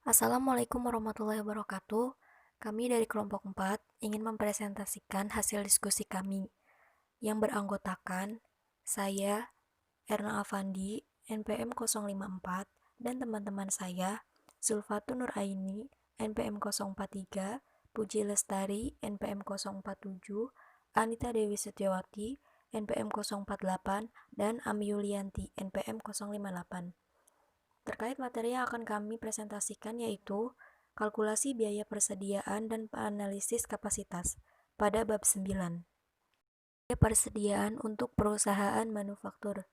Assalamualaikum warahmatullahi wabarakatuh. Kami dari kelompok 4 ingin mempresentasikan hasil diskusi kami yang beranggotakan saya, Erna Afandi, NPM 054, dan teman-teman saya, Zulfatun Nuraini, NPM 043, Puji Lestari, NPM 047, Anita Dewi Setiawati, NPM 048, dan Ami Yulianti, NPM 058. Terkait materi yang akan kami presentasikan yaitu kalkulasi biaya persediaan dan analisis kapasitas pada bab 9. Biaya persediaan untuk perusahaan manufaktur.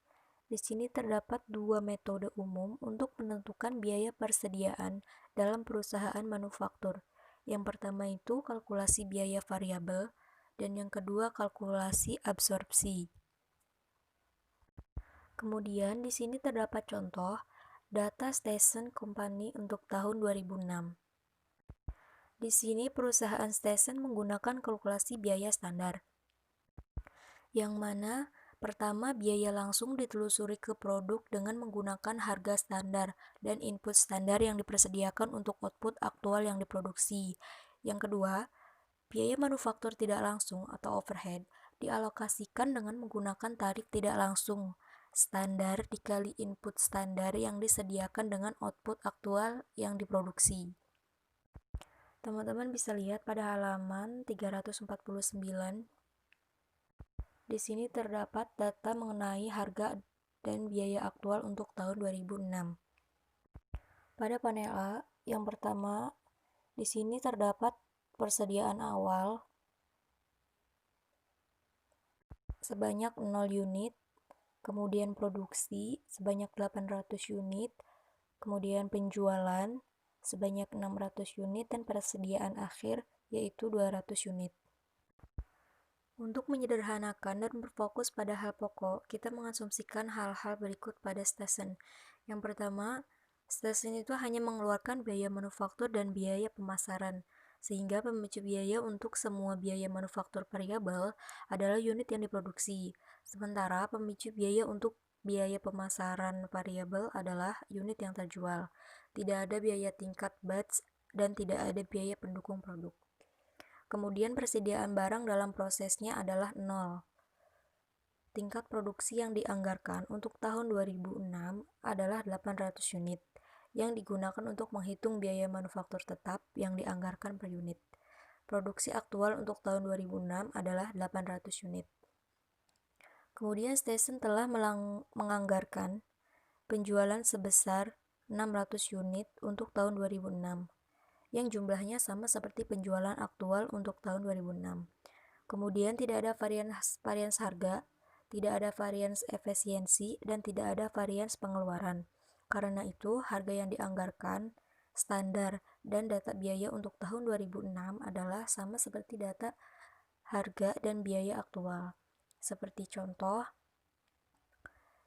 Di sini terdapat dua metode umum untuk menentukan biaya persediaan dalam perusahaan manufaktur. Yang pertama itu kalkulasi biaya variabel dan yang kedua kalkulasi absorpsi. Kemudian di sini terdapat contoh data Station Company untuk tahun 2006. Di sini perusahaan Station menggunakan kalkulasi biaya standar, yang mana pertama biaya langsung ditelusuri ke produk dengan menggunakan harga standar dan input standar yang dipersediakan untuk output aktual yang diproduksi. Yang kedua, biaya manufaktur tidak langsung atau overhead dialokasikan dengan menggunakan tarif tidak langsung standar dikali input standar yang disediakan dengan output aktual yang diproduksi. Teman-teman bisa lihat pada halaman 349. Di sini terdapat data mengenai harga dan biaya aktual untuk tahun 2006. Pada panel A, yang pertama, di sini terdapat persediaan awal sebanyak 0 unit, kemudian produksi sebanyak 800 unit, kemudian penjualan sebanyak 600 unit, dan persediaan akhir yaitu 200 unit. Untuk menyederhanakan dan berfokus pada hal pokok, kita mengasumsikan hal-hal berikut pada stesen. Yang pertama, stesen itu hanya mengeluarkan biaya manufaktur dan biaya pemasaran, sehingga pemicu biaya untuk semua biaya manufaktur variabel adalah unit yang diproduksi. Sementara pemicu biaya untuk biaya pemasaran variabel adalah unit yang terjual. Tidak ada biaya tingkat batch dan tidak ada biaya pendukung produk. Kemudian persediaan barang dalam prosesnya adalah 0. Tingkat produksi yang dianggarkan untuk tahun 2006 adalah 800 unit, yang digunakan untuk menghitung biaya manufaktur tetap yang dianggarkan per unit. Produksi aktual untuk tahun 2006 adalah 800 unit. Kemudian stesen telah menganggarkan penjualan sebesar 600 unit untuk tahun 2006. Yang jumlahnya sama seperti penjualan aktual untuk tahun 2006. Kemudian tidak ada varians harga, tidak ada varians efisiensi, dan tidak ada varians pengeluaran. Karena itu, harga yang dianggarkan, standar, dan data biaya untuk tahun 2006 adalah sama seperti data harga dan biaya aktual. Seperti contoh,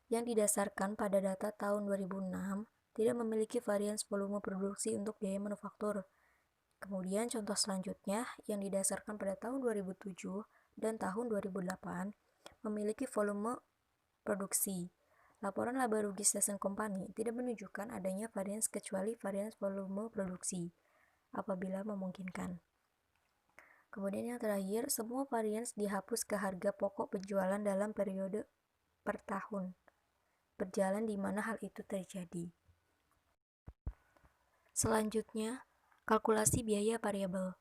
yang didasarkan pada data tahun 2006, tidak memiliki varians volume produksi untuk biaya manufaktur. Kemudian contoh selanjutnya yang didasarkan pada tahun 2007 dan tahun 2008 memiliki volume produksi. Laporan laba rugi Station Company tidak menunjukkan adanya varians kecuali varians volume produksi apabila memungkinkan. Kemudian yang terakhir, semua varians dihapus ke harga pokok penjualan dalam periode per tahun berjalan di mana hal itu terjadi. Selanjutnya, kalkulasi biaya variabel.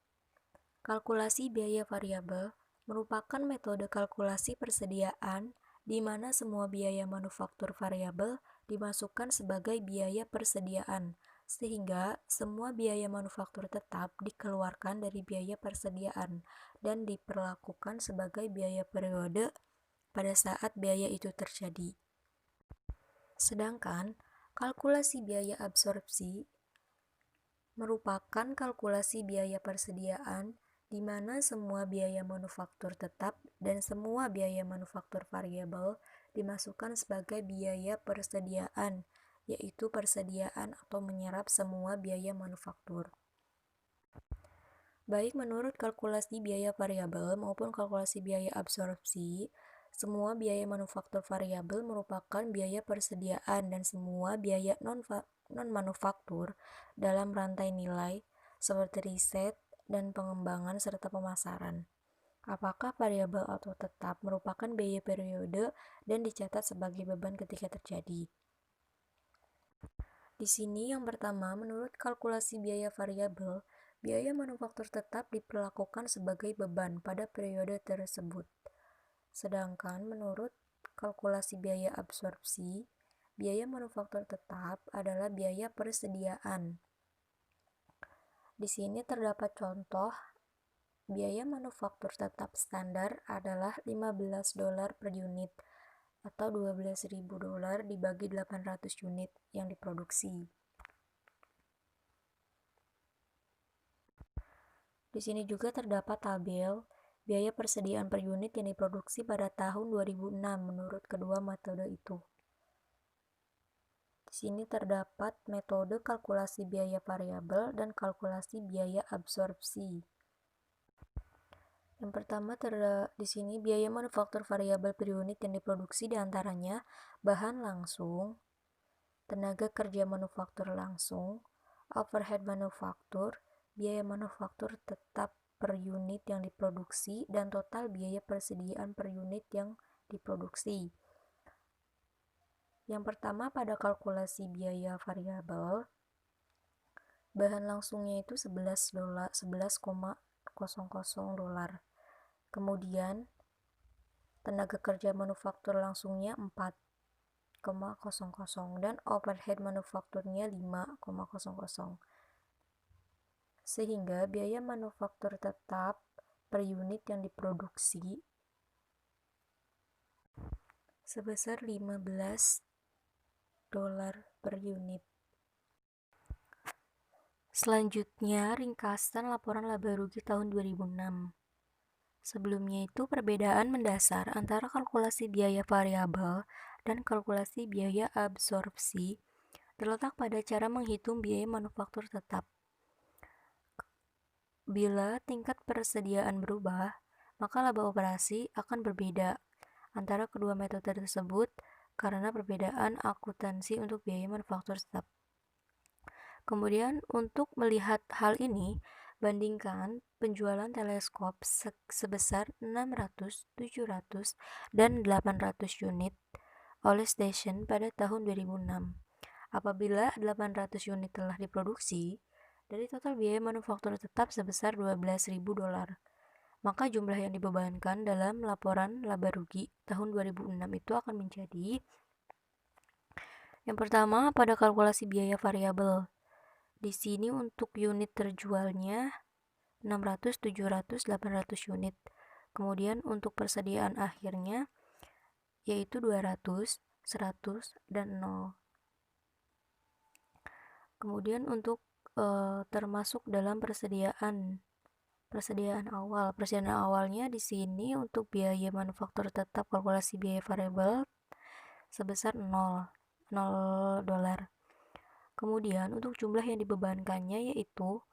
Kalkulasi biaya variabel merupakan metode kalkulasi persediaan di mana semua biaya manufaktur variabel dimasukkan sebagai biaya persediaan, sehingga semua biaya manufaktur tetap dikeluarkan dari biaya persediaan dan diperlakukan sebagai biaya periode pada saat biaya itu terjadi. Sedangkan kalkulasi biaya absorpsi merupakan kalkulasi biaya persediaan di mana semua biaya manufaktur tetap dan semua biaya manufaktur variabel dimasukkan sebagai biaya persediaan, yaitu persediaan atau menyerap semua biaya manufaktur. Baik menurut kalkulasi biaya variabel maupun kalkulasi biaya absorpsi, semua biaya manufaktur variabel merupakan biaya persediaan dan semua biaya non-manufaktur dalam rantai nilai seperti riset dan pengembangan serta pemasaran. Apakah variabel atau tetap merupakan biaya periode dan dicatat sebagai beban ketika terjadi? Di sini yang pertama, menurut kalkulasi biaya variabel, biaya manufaktur tetap diperlakukan sebagai beban pada periode tersebut. Sedangkan menurut kalkulasi biaya absorpsi, biaya manufaktur tetap adalah biaya persediaan. Di sini terdapat contoh, biaya manufaktur tetap standar adalah $15 per unit atau $12.000 dibagi 800 unit yang diproduksi. Di sini juga terdapat tabel biaya persediaan per unit yang diproduksi pada tahun 2006 menurut kedua metode itu. Di sini terdapat metode kalkulasi biaya variabel dan kalkulasi biaya absorpsi. Yang pertama di sini biaya manufaktur variabel per unit yang diproduksi diantaranya bahan langsung, tenaga kerja manufaktur langsung, overhead manufaktur, biaya manufaktur tetap per unit yang diproduksi, dan total biaya persediaan per unit yang diproduksi. Yang pertama pada kalkulasi biaya variabel, bahan langsungnya itu $11,00. Kemudian tenaga kerja manufaktur langsungnya 4,00 dan overhead manufakturnya 5,00. Sehingga biaya manufaktur tetap per unit yang diproduksi sebesar $15 per unit. Selanjutnya, ringkasan laporan laba rugi tahun 2006. Sebelumnya itu perbedaan mendasar antara kalkulasi biaya variabel dan kalkulasi biaya absorpsi terletak pada cara menghitung biaya manufaktur tetap. Bila tingkat persediaan berubah, maka laba operasi akan berbeda antara kedua metode tersebut karena perbedaan akuntansi untuk biaya manufaktur tetap. Kemudian untuk melihat hal ini, bandingkan penjualan teleskop sebesar 600, 700, dan 800 unit oleh station pada tahun 2006. Apabila 800 unit telah diproduksi, dari total biaya manufaktur tetap sebesar $12.000, maka jumlah yang dibebankan dalam laporan laba rugi tahun 2006 itu akan menjadi yang pertama pada kalkulasi biaya variabel. Di sini untuk unit terjualnya 600, 700, 800 unit. Kemudian untuk persediaan akhirnya yaitu 200, 100, dan 0. Kemudian untuk termasuk dalam persediaan awalnya di sini untuk biaya manufaktur tetap kalkulasi biaya variabel sebesar $0. Kemudian untuk jumlah yang dibebankannya yaitu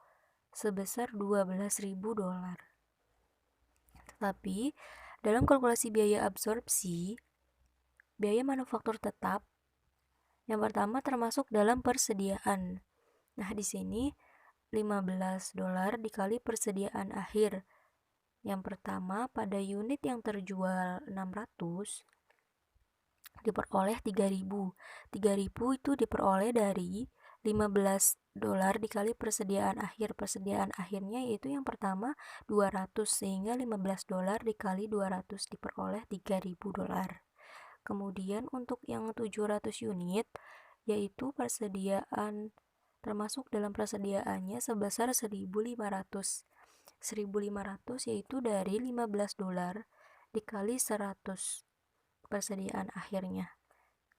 sebesar $12.000. Tetapi dalam kalkulasi biaya absorpsi, biaya manufaktur tetap yang pertama termasuk dalam persediaan. Nah, di sini $15 dikali persediaan akhir. Yang pertama pada unit yang terjual 600 diperoleh 3.000. 3.000 itu diperoleh dari $15 dikali persediaan akhir. Persediaan akhirnya yaitu yang pertama 200, sehingga $15 dikali 200 diperoleh $3.000. Kemudian untuk yang 700 unit yaitu persediaan termasuk dalam persediaannya sebesar 1.500. 1.500 yaitu dari $15 dikali 100 persediaan akhirnya,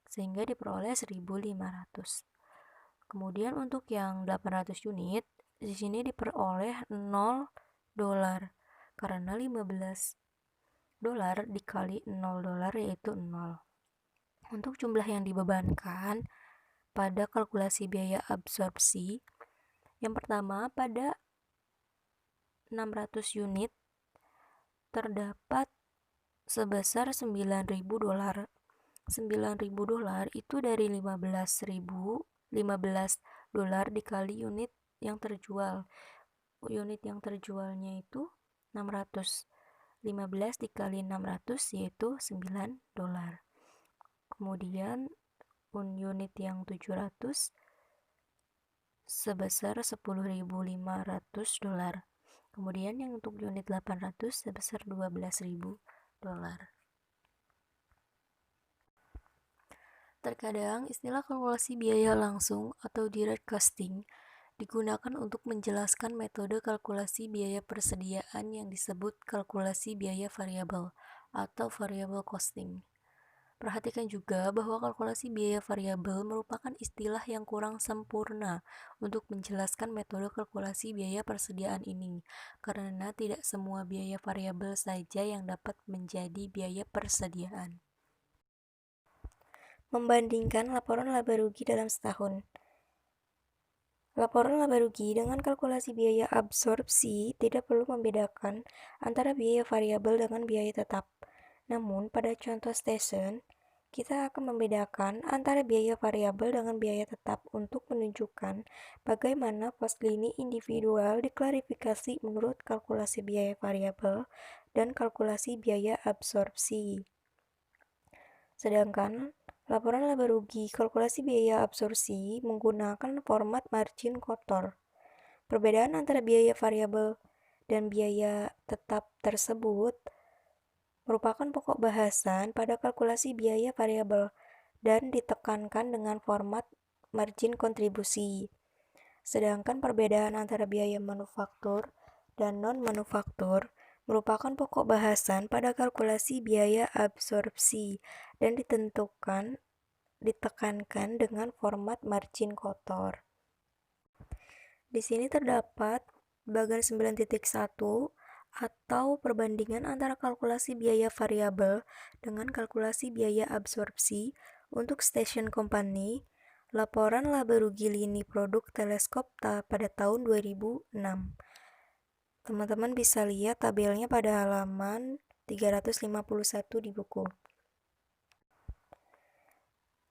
sehingga diperoleh 1.500. Kemudian untuk yang 800 unit di sini diperoleh $0 karena $15 dikali $0 yaitu 0. Untuk jumlah yang dibebankan pada kalkulasi biaya absorpsi, yang pertama pada 600 unit terdapat sebesar $9.000. $9.000 itu dari 15.000 $15 dikali unit yang terjual. Unit yang terjualnya itu 600. 15 dikali 600 yaitu $9. Kemudian unit yang 700 sebesar $10.500. Kemudian yang untuk unit 800 sebesar $12.000. Terkadang istilah kalkulasi biaya langsung atau direct costing digunakan untuk menjelaskan metode kalkulasi biaya persediaan yang disebut kalkulasi biaya variabel atau variable costing. Perhatikan juga bahwa kalkulasi biaya variabel merupakan istilah yang kurang sempurna untuk menjelaskan metode kalkulasi biaya persediaan ini, karena tidak semua biaya variabel saja yang dapat menjadi biaya persediaan. Membandingkan laporan laba rugi dalam setahun. Laporan laba rugi dengan kalkulasi biaya absorpsi tidak perlu membedakan antara biaya variabel dengan biaya tetap. Namun, pada contoh stesen, kita akan membedakan antara biaya variabel dengan biaya tetap untuk menunjukkan bagaimana pos lini individual diklarifikasi menurut kalkulasi biaya variabel dan kalkulasi biaya absorpsi. Sedangkan laporan laba rugi kalkulasi biaya absorpsi menggunakan format margin kotor. Perbedaan antara biaya variabel dan biaya tetap tersebut merupakan pokok bahasan pada kalkulasi biaya variabel dan ditekankan dengan format margin kontribusi. Sedangkan perbedaan antara biaya manufaktur dan non-manufaktur merupakan pokok bahasan pada kalkulasi biaya absorpsi dan ditekankan dengan format margin kotor. Di sini terdapat bagian 9.1 atau perbandingan antara kalkulasi biaya variabel dengan kalkulasi biaya absorpsi untuk station company, laporan laba rugi lini produk teleskop pada tahun 2006. Teman-teman bisa lihat tabelnya pada halaman 351 di buku.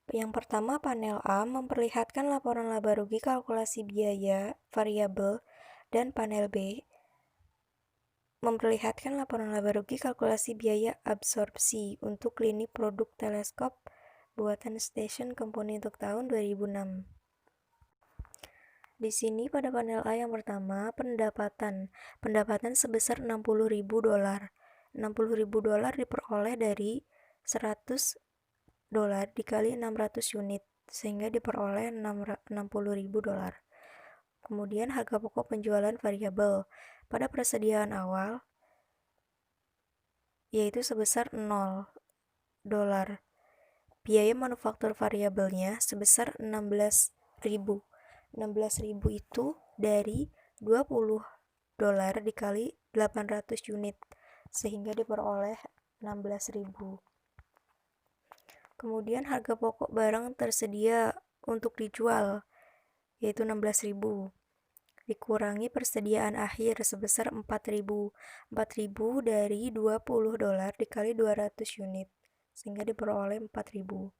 Yang pertama, panel A memperlihatkan laporan laba rugi kalkulasi biaya variabel dan panel B memperlihatkan laporan laba rugi kalkulasi biaya absorpsi untuk lini produk teleskop buatan Station Company untuk tahun 2006. Di sini pada panel A yang pertama, pendapatan sebesar $60.000. $60.000 diperoleh dari $100 dikali 600 unit, sehingga diperoleh $60.000. Kemudian harga pokok penjualan variabel pada persediaan awal yaitu sebesar $0. Biaya manufaktur variabelnya sebesar $16.000. $16.000 itu dari $20 dikali 800 unit, sehingga diperoleh $16.000. Kemudian harga pokok barang tersedia untuk dijual yaitu $16.000 dikurangi persediaan akhir sebesar $4.000. $4.000 dari $20 dikali 200 unit, sehingga diperoleh $4.000.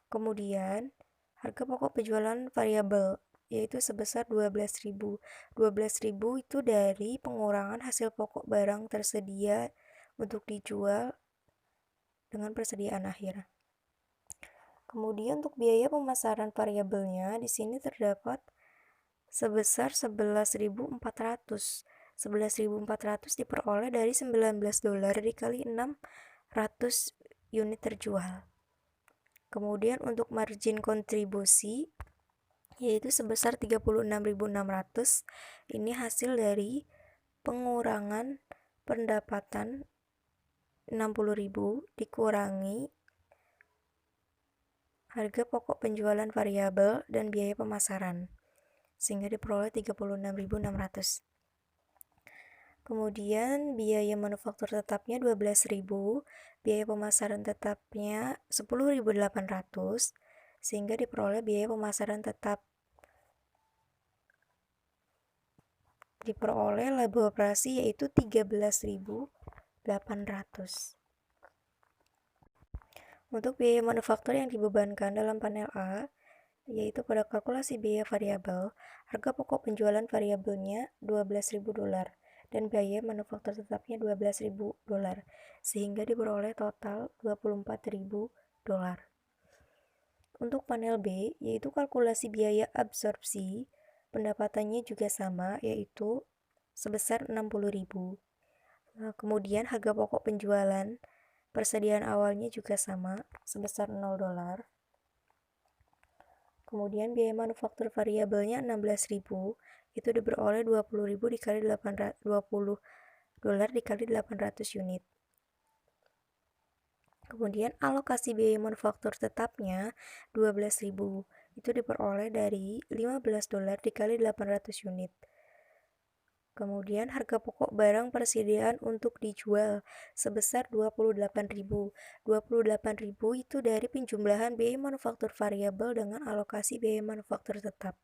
Kemudian harga pokok penjualan variabel yaitu sebesar $12.000. $12.000 itu dari pengurangan hasil pokok barang tersedia untuk dijual dengan persediaan akhir. Kemudian untuk biaya pemasaran variabelnya di sini terdapat sebesar $11.400. $11.400 diperoleh dari $19 dikali 600 unit terjual. Kemudian untuk margin kontribusi yaitu sebesar $36.600. Ini hasil dari pengurangan pendapatan $60.000 dikurangi harga pokok penjualan variabel dan biaya pemasaran, sehingga diperoleh $36.600. Kemudian biaya manufaktur tetapnya $12.000, biaya pemasaran tetapnya $10.800, sehingga diperoleh biaya pemasaran tetap. Diperoleh laba operasi yaitu $13.800. Untuk biaya manufaktur yang dibebankan dalam panel A yaitu pada kalkulasi biaya variabel, harga pokok penjualan variabelnya $12.000 dan biaya manufaktur tetapnya $12.000, sehingga diperoleh total $24.000. Untuk panel B, yaitu kalkulasi biaya absorpsi, pendapatannya juga sama, yaitu sebesar $60.000. Nah, kemudian harga pokok penjualan persediaan awalnya juga sama, sebesar $0. Kemudian biaya manufaktur variabelnya $16.000, itu diperoleh $20.000 dikali $20 dikali 800 unit. Kemudian alokasi biaya manufaktur tetapnya $12.000, itu diperoleh dari $15 dikali 800 unit. Kemudian harga pokok barang persediaan untuk dijual sebesar $28.000. $28.000 itu dari penjumlahan biaya manufaktur variabel dengan alokasi biaya manufaktur tetap.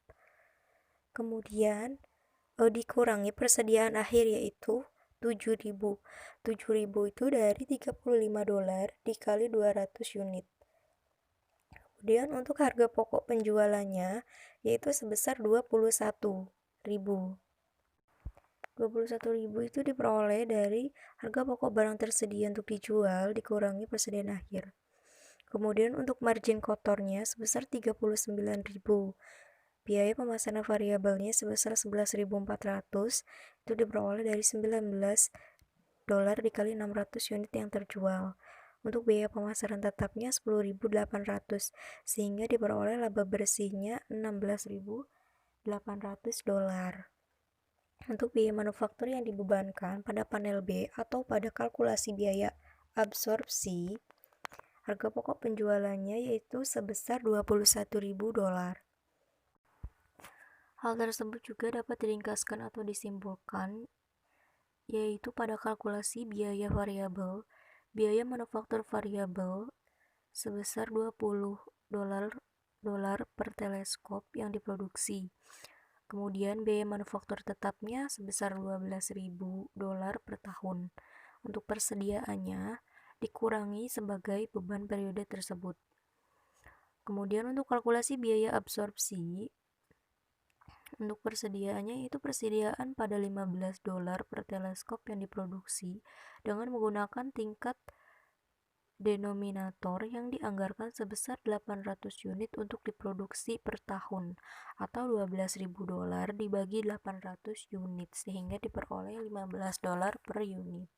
Kemudian dikurangi persediaan akhir, yaitu $7.000. $7.000 itu dari $35 dikali 200 unit. Kemudian untuk harga pokok penjualannya yaitu sebesar $21.000. $21.000 itu diperoleh dari harga pokok barang tersedia untuk dijual dikurangi persediaan akhir. Kemudian untuk margin kotornya sebesar $39.000. Biaya pemasaran variabelnya sebesar $11.400, itu diperoleh dari $19 dikali 600 unit yang terjual. Untuk biaya pemasaran tetapnya $10.800, sehingga diperoleh laba bersihnya $16.800. Untuk biaya manufaktur yang dibebankan pada panel B atau pada kalkulasi biaya absorpsi, harga pokok penjualannya yaitu sebesar $21.000. Hal tersebut juga dapat diringkaskan atau disimpulkan, yaitu pada kalkulasi biaya variabel, biaya manufaktur variabel sebesar $20 per teleskop yang diproduksi. Kemudian biaya manufaktur tetapnya sebesar $12.000 per tahun. Untuk persediaannya dikurangi sebagai beban periode tersebut. Kemudian untuk kalkulasi biaya absorpsi, untuk persediaannya itu persediaan pada $15 per teleskop yang diproduksi dengan menggunakan tingkat denominator yang dianggarkan sebesar 800 unit untuk diproduksi per tahun atau $12.000 dibagi 800 unit sehingga diperoleh $15 per unit.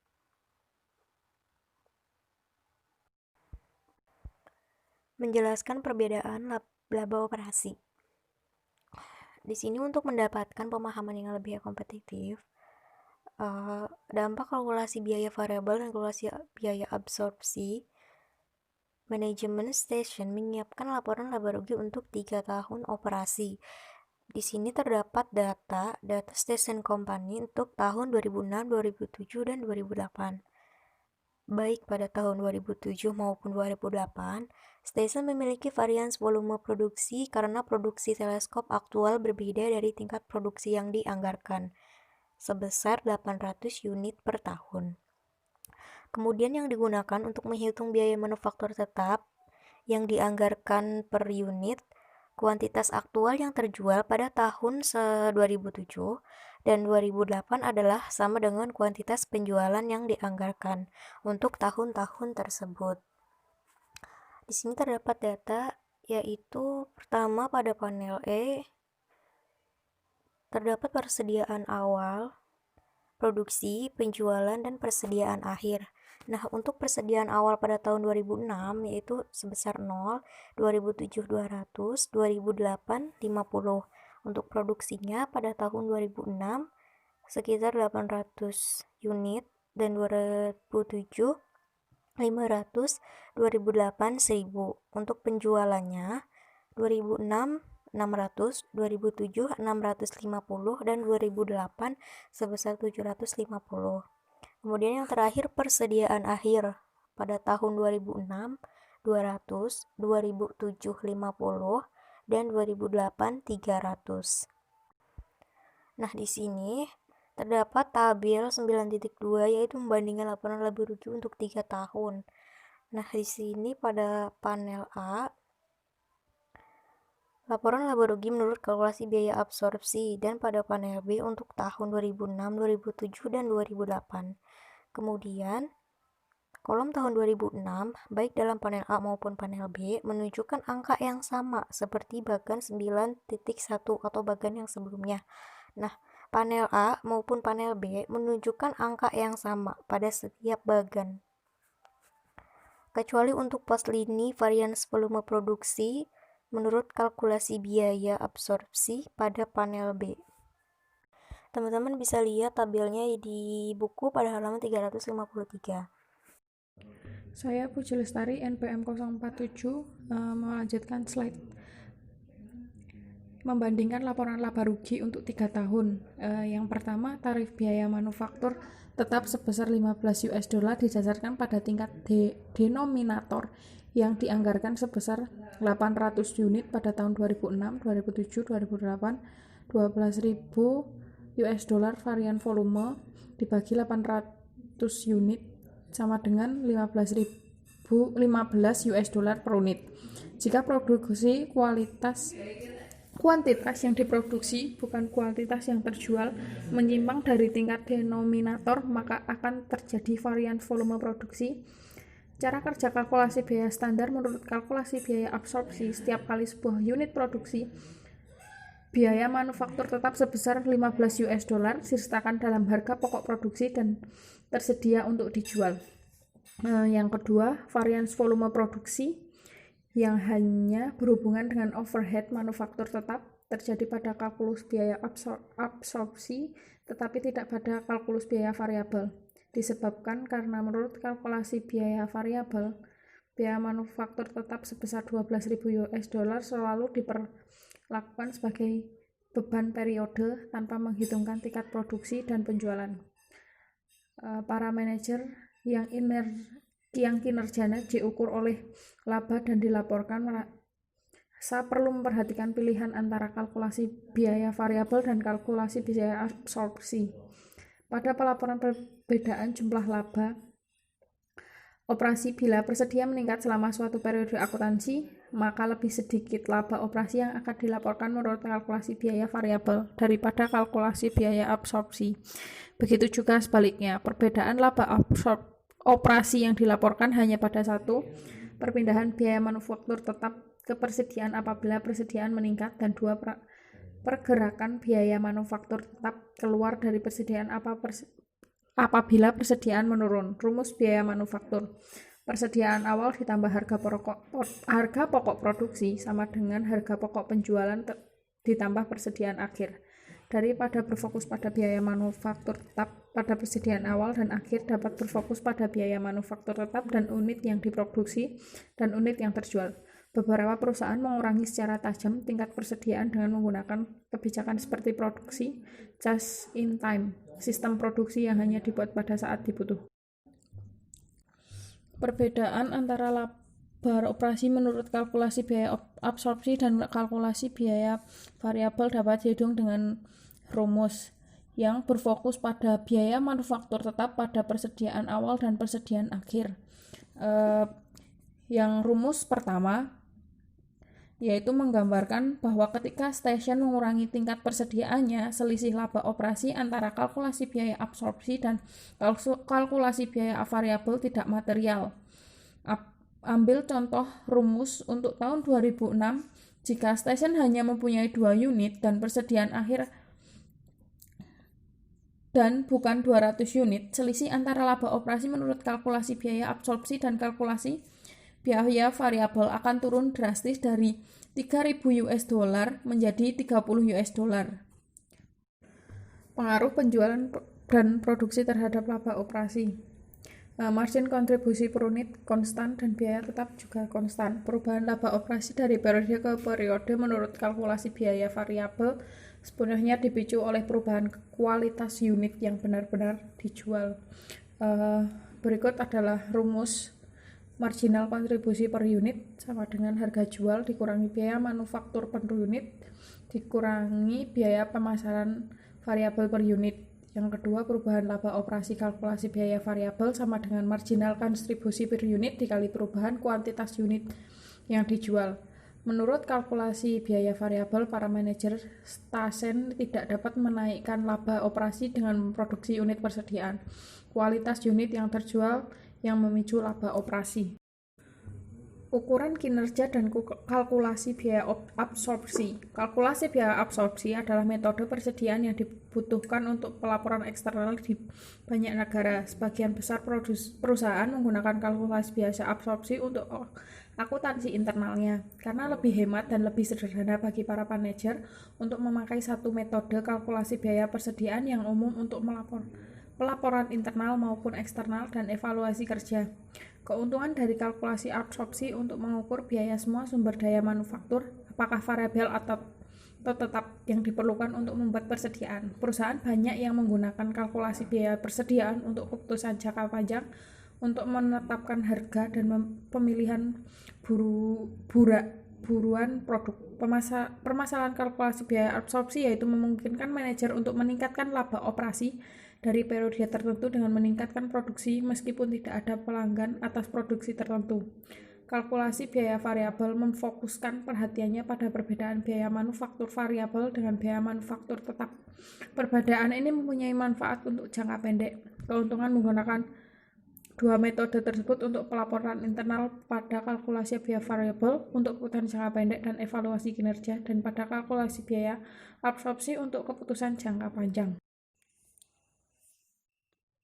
Menjelaskan perbedaan laba operasi. Di sini untuk mendapatkan pemahaman yang lebih kompetitif, dampak kalkulasi biaya variabel dan kalkulasi biaya absorpsi, manajemen stasiun menyiapkan laporan laba rugi untuk 3 tahun operasi. Di sini terdapat data stasiun company untuk tahun 2006, 2007, dan 2008. Baik pada tahun 2007 maupun 2008, stasiun memiliki varians volume produksi karena produksi teleskop aktual berbeda dari tingkat produksi yang dianggarkan, sebesar 800 unit per tahun. Kemudian yang digunakan untuk menghitung biaya manufaktur tetap yang dianggarkan per unit, kuantitas aktual yang terjual pada tahun 2007 dan 2008 adalah sama dengan kuantitas penjualan yang dianggarkan untuk tahun-tahun tersebut. Di sini terdapat data, yaitu pertama pada panel E terdapat persediaan awal, produksi, penjualan, dan persediaan akhir. Nah, untuk persediaan awal pada tahun 2006 yaitu sebesar 0, 2007 200, 2008 50. Untuk produksinya pada tahun 2006 sekitar 800 unit dan 2007 500, 2008 1000. Untuk penjualannya 2006 600, 2007 650, dan 2008 sebesar 750. Kemudian yang terakhir persediaan akhir pada tahun 2006 200, 2007 50, dan 2008 300. Nah, di sini terdapat tabel 9.2 yaitu membandingkan laporan laba rugi untuk 3 tahun. Nah, di sini pada panel A Laporan laba rugi menurut kalkulasi biaya absorpsi dan pada panel B untuk tahun 2006, 2007, dan 2008. Kemudian, kolom tahun 2006, baik dalam panel A maupun panel B, menunjukkan angka yang sama seperti bagan 9.1 atau bagan yang sebelumnya. Nah, panel A maupun panel B menunjukkan angka yang sama pada setiap bagan. Kecuali untuk pos lini varians volume produksi menurut kalkulasi biaya absorpsi pada panel B. Teman-teman bisa lihat tabelnya di buku pada halaman 353. Saya Puji Lestari, NPM 047, melanjutkan slide. Membandingkan laporan laba rugi untuk 3 tahun. Yang pertama, tarif biaya manufaktur tetap sebesar 15 US dollar didasarkan pada tingkat denominator yang dianggarkan sebesar 800 unit pada tahun 2006, 2007, 2008, 12.000 US dollar varian volume dibagi 800 unit sama dengan 15 US dollar per unit. Jika produksi kuantitas yang diproduksi bukan kuantitas yang terjual menyimpang dari tingkat denominator, maka akan terjadi varian volume produksi. Cara kerja kalkulasi biaya standar menurut kalkulasi biaya absorpsi, setiap kali sebuah unit produksi, biaya manufaktur tetap sebesar 15 US dollar disertakan dalam harga pokok produksi dan tersedia untuk dijual. Yang kedua, varians volume produksi yang hanya berhubungan dengan overhead manufaktur tetap terjadi pada kalkulus biaya absorpsi tetapi tidak pada kalkulus biaya variabel. Disebabkan karena menurut kalkulasi biaya variabel, biaya manufaktur tetap sebesar 12.000 US dollar selalu diperlakukan sebagai beban periode tanpa menghitungkan tingkat produksi dan penjualan. Para manajer yang kinerjanya diukur oleh laba dan dilaporkan saya perlu memperhatikan pilihan antara kalkulasi biaya variabel dan kalkulasi biaya absorpsi. Pada pelaporan perbedaan jumlah laba operasi bila persedia meningkat selama suatu periode akuntansi, maka lebih sedikit laba operasi yang akan dilaporkan menurut kalkulasi biaya variabel daripada kalkulasi biaya absorpsi. Begitu juga sebaliknya, perbedaan laba operasi yang dilaporkan hanya pada satu, perpindahan biaya manufaktur tetap ke persediaan apabila persediaan meningkat, dan dua, pergerakan biaya manufaktur tetap keluar dari persediaan apabila persediaan menurun. Rumus biaya manufaktur: persediaan awal ditambah harga pokok produksi sama dengan harga pokok penjualan ditambah persediaan akhir. Daripada berfokus pada biaya manufaktur tetap pada persediaan awal dan akhir, dapat berfokus pada biaya manufaktur tetap dan unit yang diproduksi dan unit yang terjual. Beberapa perusahaan mengurangi secara tajam tingkat persediaan dengan menggunakan kebijakan seperti produksi just in time, sistem produksi yang hanya dibuat pada saat dibutuhkan. Perbedaan antara laba operasi menurut kalkulasi biaya absorpsi dan kalkulasi biaya variabel dapat dihitung dengan rumus yang berfokus pada biaya manufaktur tetap pada persediaan awal dan persediaan akhir. Yang rumus pertama yaitu menggambarkan bahwa ketika stasiun mengurangi tingkat persediaannya, selisih laba operasi antara kalkulasi biaya absorpsi dan kalkulasi biaya variabel tidak material. Ambil contoh rumus untuk tahun 2006, jika stasiun hanya mempunyai 2 unit dan persediaan akhir dan bukan 200 unit, selisih antara laba operasi menurut kalkulasi biaya absorpsi dan kalkulasi biaya variabel akan turun drastis dari 3.000 US dollar menjadi 30 US dollar. Pengaruh penjualan dan produksi terhadap laba operasi. Margin kontribusi per unit konstan dan biaya tetap juga konstan. Perubahan laba operasi dari periode ke periode menurut kalkulasi biaya variabel sepenuhnya dipicu oleh perubahan kualitas unit yang benar-benar dijual. Berikut adalah rumus marginal kontribusi per unit sama dengan harga jual dikurangi biaya manufaktur per unit dikurangi biaya pemasaran variabel per unit. Yang kedua, perubahan laba operasi kalkulasi biaya variabel sama dengan marginal kontribusi per unit dikali perubahan kuantitas unit yang dijual. Menurut kalkulasi biaya variabel, para manajer stesen tidak dapat menaikkan laba operasi dengan memproduksi unit persediaan. Kualitas unit yang terjual yang memicu laba operasi. Ukuran kinerja dan kalkulasi biaya absorpsi. Kalkulasi biaya absorpsi adalah metode persediaan yang dibutuhkan untuk pelaporan eksternal di banyak negara. Sebagian besar perusahaan menggunakan kalkulasi biaya absorpsi untuk akuntansi internalnya, karena lebih hemat dan lebih sederhana bagi para manajer untuk memakai satu metode kalkulasi biaya persediaan yang umum untuk pelaporan internal maupun eksternal dan evaluasi kerja. Keuntungan dari kalkulasi absorpsi untuk mengukur biaya semua sumber daya manufaktur, apakah variabel atau tetap yang diperlukan untuk membuat persediaan. Perusahaan banyak yang menggunakan kalkulasi biaya persediaan untuk keputusan jangka panjang, untuk menetapkan harga dan pemilihan buruan produk. Permasalahan kalkulasi biaya absorpsi yaitu memungkinkan manajer untuk meningkatkan laba operasi dari periode tertentu dengan meningkatkan produksi meskipun tidak ada pelanggan atas produksi tertentu. Kalkulasi biaya variabel memfokuskan perhatiannya pada perbedaan biaya manufaktur variabel dengan biaya manufaktur tetap. Perbedaan ini mempunyai manfaat untuk jangka pendek. Keuntungan menggunakan dua metode tersebut untuk pelaporan internal pada kalkulasi biaya variabel untuk keputusan jangka pendek dan evaluasi kinerja, dan pada kalkulasi biaya absorpsi untuk keputusan jangka panjang.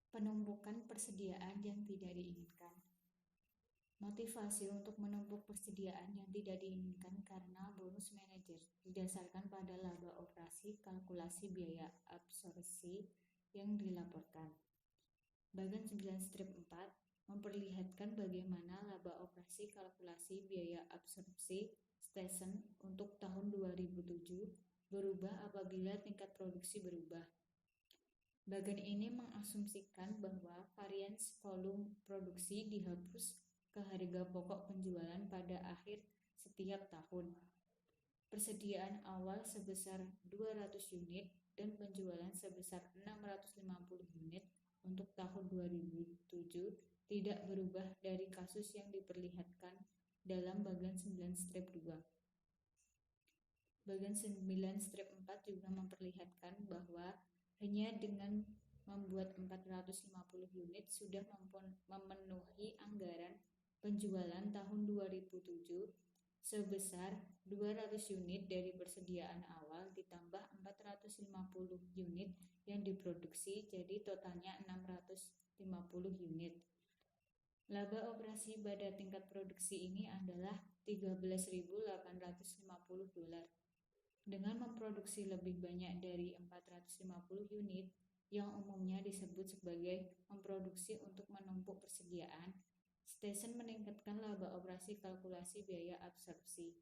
Penumpukan persediaan yang tidak diinginkan. Motivasi untuk menumpuk persediaan yang tidak diinginkan karena bonus manajer didasarkan pada laba operasi kalkulasi biaya absorpsi yang dilaporkan. Bagian 9 strip 4 memperlihatkan bagaimana laba operasi kalkulasi biaya absorpsi stesen untuk tahun 2007 berubah apabila tingkat produksi berubah. Bagian ini mengasumsikan bahwa varians volume produksi dihapus ke harga pokok penjualan pada akhir setiap tahun. Persediaan awal sebesar 200 unit dan penjualan sebesar 650 unit untuk tahun 2007 tidak berubah dari kasus yang diperlihatkan dalam bagian 9 strip 2. Bagian 9 strip 4 juga memperlihatkan bahwa hanya dengan membuat 450 unit sudah memenuhi anggaran penjualan tahun 2007 sebesar 200 unit dari persediaan awal ditambah 450 unit yang diproduksi, jadi totalnya 650 unit. Laba operasi pada tingkat produksi ini adalah $13.850. Dengan memproduksi lebih banyak dari 450 unit, yang umumnya disebut sebagai memproduksi untuk menumpuk persediaan, stesen meningkatkan laba operasi kalkulasi biaya absorpsi.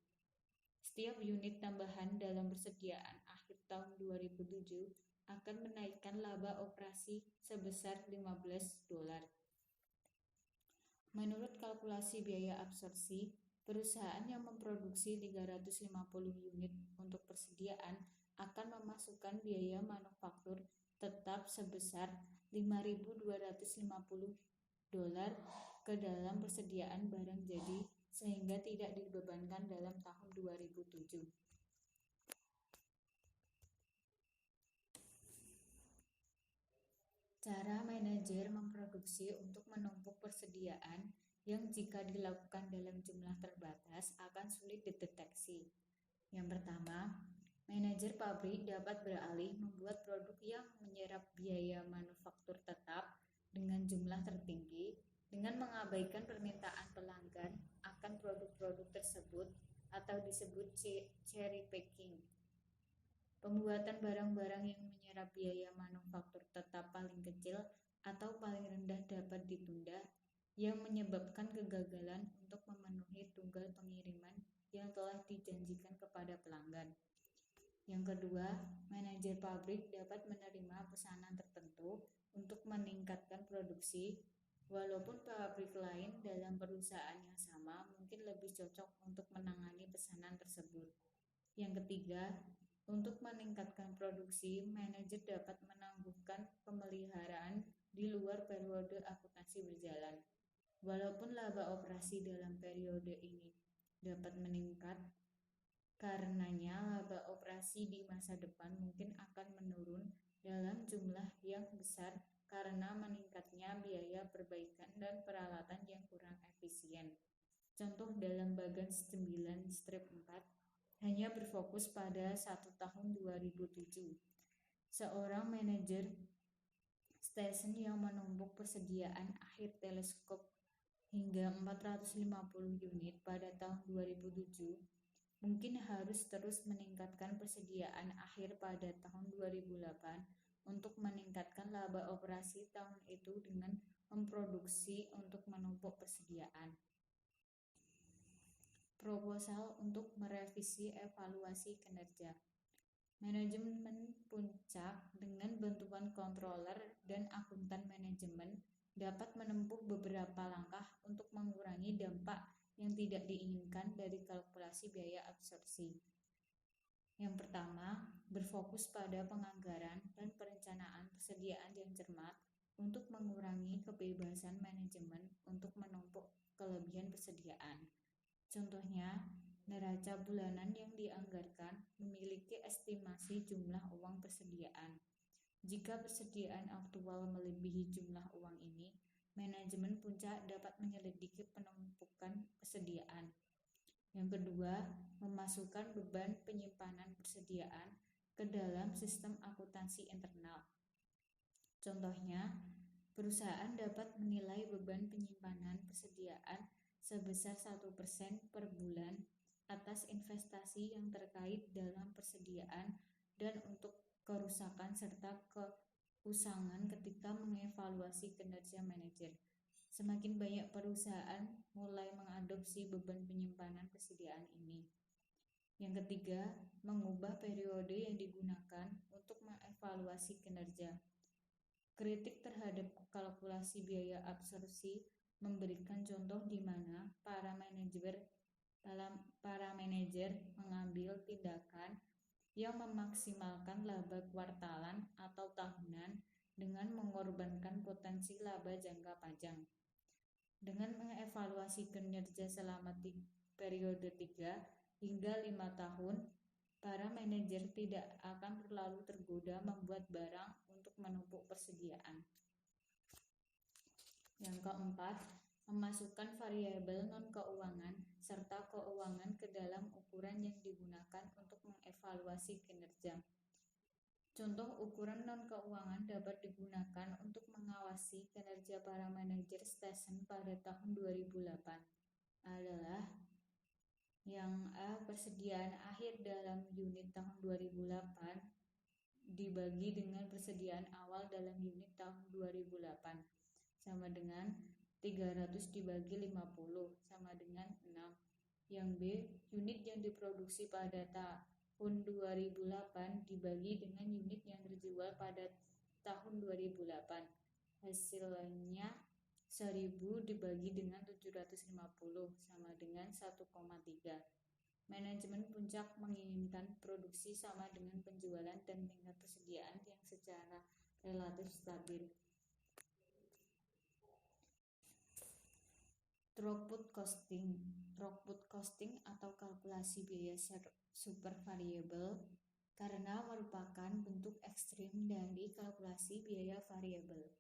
Setiap unit tambahan dalam persediaan akhir tahun 2007 akan menaikkan laba operasi sebesar $15. Menurut kalkulasi biaya absorpsi, perusahaan yang memproduksi 350 unit untuk persediaan akan memasukkan biaya manufaktur tetap sebesar $5.250 ke dalam persediaan barang jadi, sehingga tidak dibebankan dalam tahun 2007. Cara manajer memproduksi untuk menumpuk persediaan yang jika dilakukan dalam jumlah terbatas akan sulit dideteksi. Yang pertama, manajer pabrik dapat beralih membuat produk yang menyerap biaya manufaktur tetap dengan jumlah tertinggi dengan mengabaikan permintaan pelanggan akan produk-produk tersebut atau disebut cherry picking. Pembuatan barang-barang yang menyerap biaya manufaktur tetap paling kecil atau paling rendah dapat ditunda, yang menyebabkan kegagalan untuk memenuhi tunggal pengiriman yang telah dijanjikan kepada pelanggan. Yang kedua, manajer pabrik dapat menerima pesanan tertentu untuk meningkatkan produksi, walaupun pabrik lain dalam perusahaan yang sama mungkin lebih cocok untuk menangani pesanan tersebut. Yang ketiga, untuk meningkatkan produksi, manajer dapat menangguhkan pemeliharaan di luar periode akuntansi berjalan. Walaupun laba operasi dalam periode ini dapat meningkat, Karenanya, laba operasi di masa depan mungkin akan menurun dalam jumlah yang besar karena meningkatnya biaya perbaikan dan peralatan yang kurang efisien. Contoh dalam bagan 9/4 hanya berfokus pada 1 tahun 2007. Seorang manajer stesen yang menumpuk persediaan akhir teleskop hingga 450 unit pada tahun 2007 mungkin harus terus meningkatkan persediaan akhir pada tahun 2008 untuk meningkatkan laba operasi tahun itu dengan memproduksi untuk menumpuk persediaan. Proposal untuk merevisi evaluasi kinerja. Manajemen puncak dengan bantuan controller dan akuntan manajemen dapat menempuh beberapa langkah untuk mengurangi dampak yang tidak diinginkan dari kalkulasi biaya absorpsi. Yang pertama, berfokus pada penganggaran dan perencanaan persediaan yang cermat untuk mengurangi kebebasan manajemen untuk menumpuk kelebihan persediaan. Contohnya, neraca bulanan yang dianggarkan memiliki estimasi jumlah uang persediaan. Jika persediaan aktual melebihi jumlah uang ini, manajemen puncak dapat menyelidiki penumpukan persediaan. Yang kedua, memasukkan beban penyimpanan persediaan ke dalam sistem akuntansi internal. Contohnya, perusahaan dapat menilai beban penyimpanan persediaan sebesar 1% per bulan atas investasi yang terkait dalam persediaan dan untuk kerusakan serta keusangan ketika mengevaluasi kinerja manajer. Semakin banyak perusahaan mulai mengadopsi beban penyimpanan persediaan ini. Yang ketiga, mengubah periode yang digunakan untuk mengevaluasi kinerja. Kritik terhadap kalkulasi biaya absorpsi memberikan contoh di mana para manajer mengambil tindakan yang memaksimalkan laba kuartalan atau tahunan dengan mengorbankan potensi laba jangka panjang. Dengan mengevaluasi kinerja selama periode 3 hingga 5 tahun, para manajer tidak akan terlalu tergoda membuat barang untuk menumpuk persediaan. Yang keempat, memasukkan variabel non-keuangan serta keuangan ke dalam ukuran yang digunakan untuk mengevaluasi kinerja. Contoh ukuran non-keuangan dapat digunakan untuk mengawasi kinerja para manajer stesen pada tahun 2008 adalah yang A. Persediaan akhir dalam unit tahun 2008 dibagi dengan persediaan awal dalam unit tahun 2008 sama dengan 300 dibagi 50 sama dengan 6. Yang B. Unit yang diproduksi pada tahun 2008 dibagi dengan unit yang terjual pada tahun 2008. Hasilnya 1000 dibagi dengan 750 sama dengan 1,3. Manajemen puncak menginginkan produksi sama dengan penjualan dan tingkat persediaan yang secara relatif stabil. Throughput costing atau kalkulasi biaya super variabel karena merupakan bentuk ekstrim dari kalkulasi biaya variabel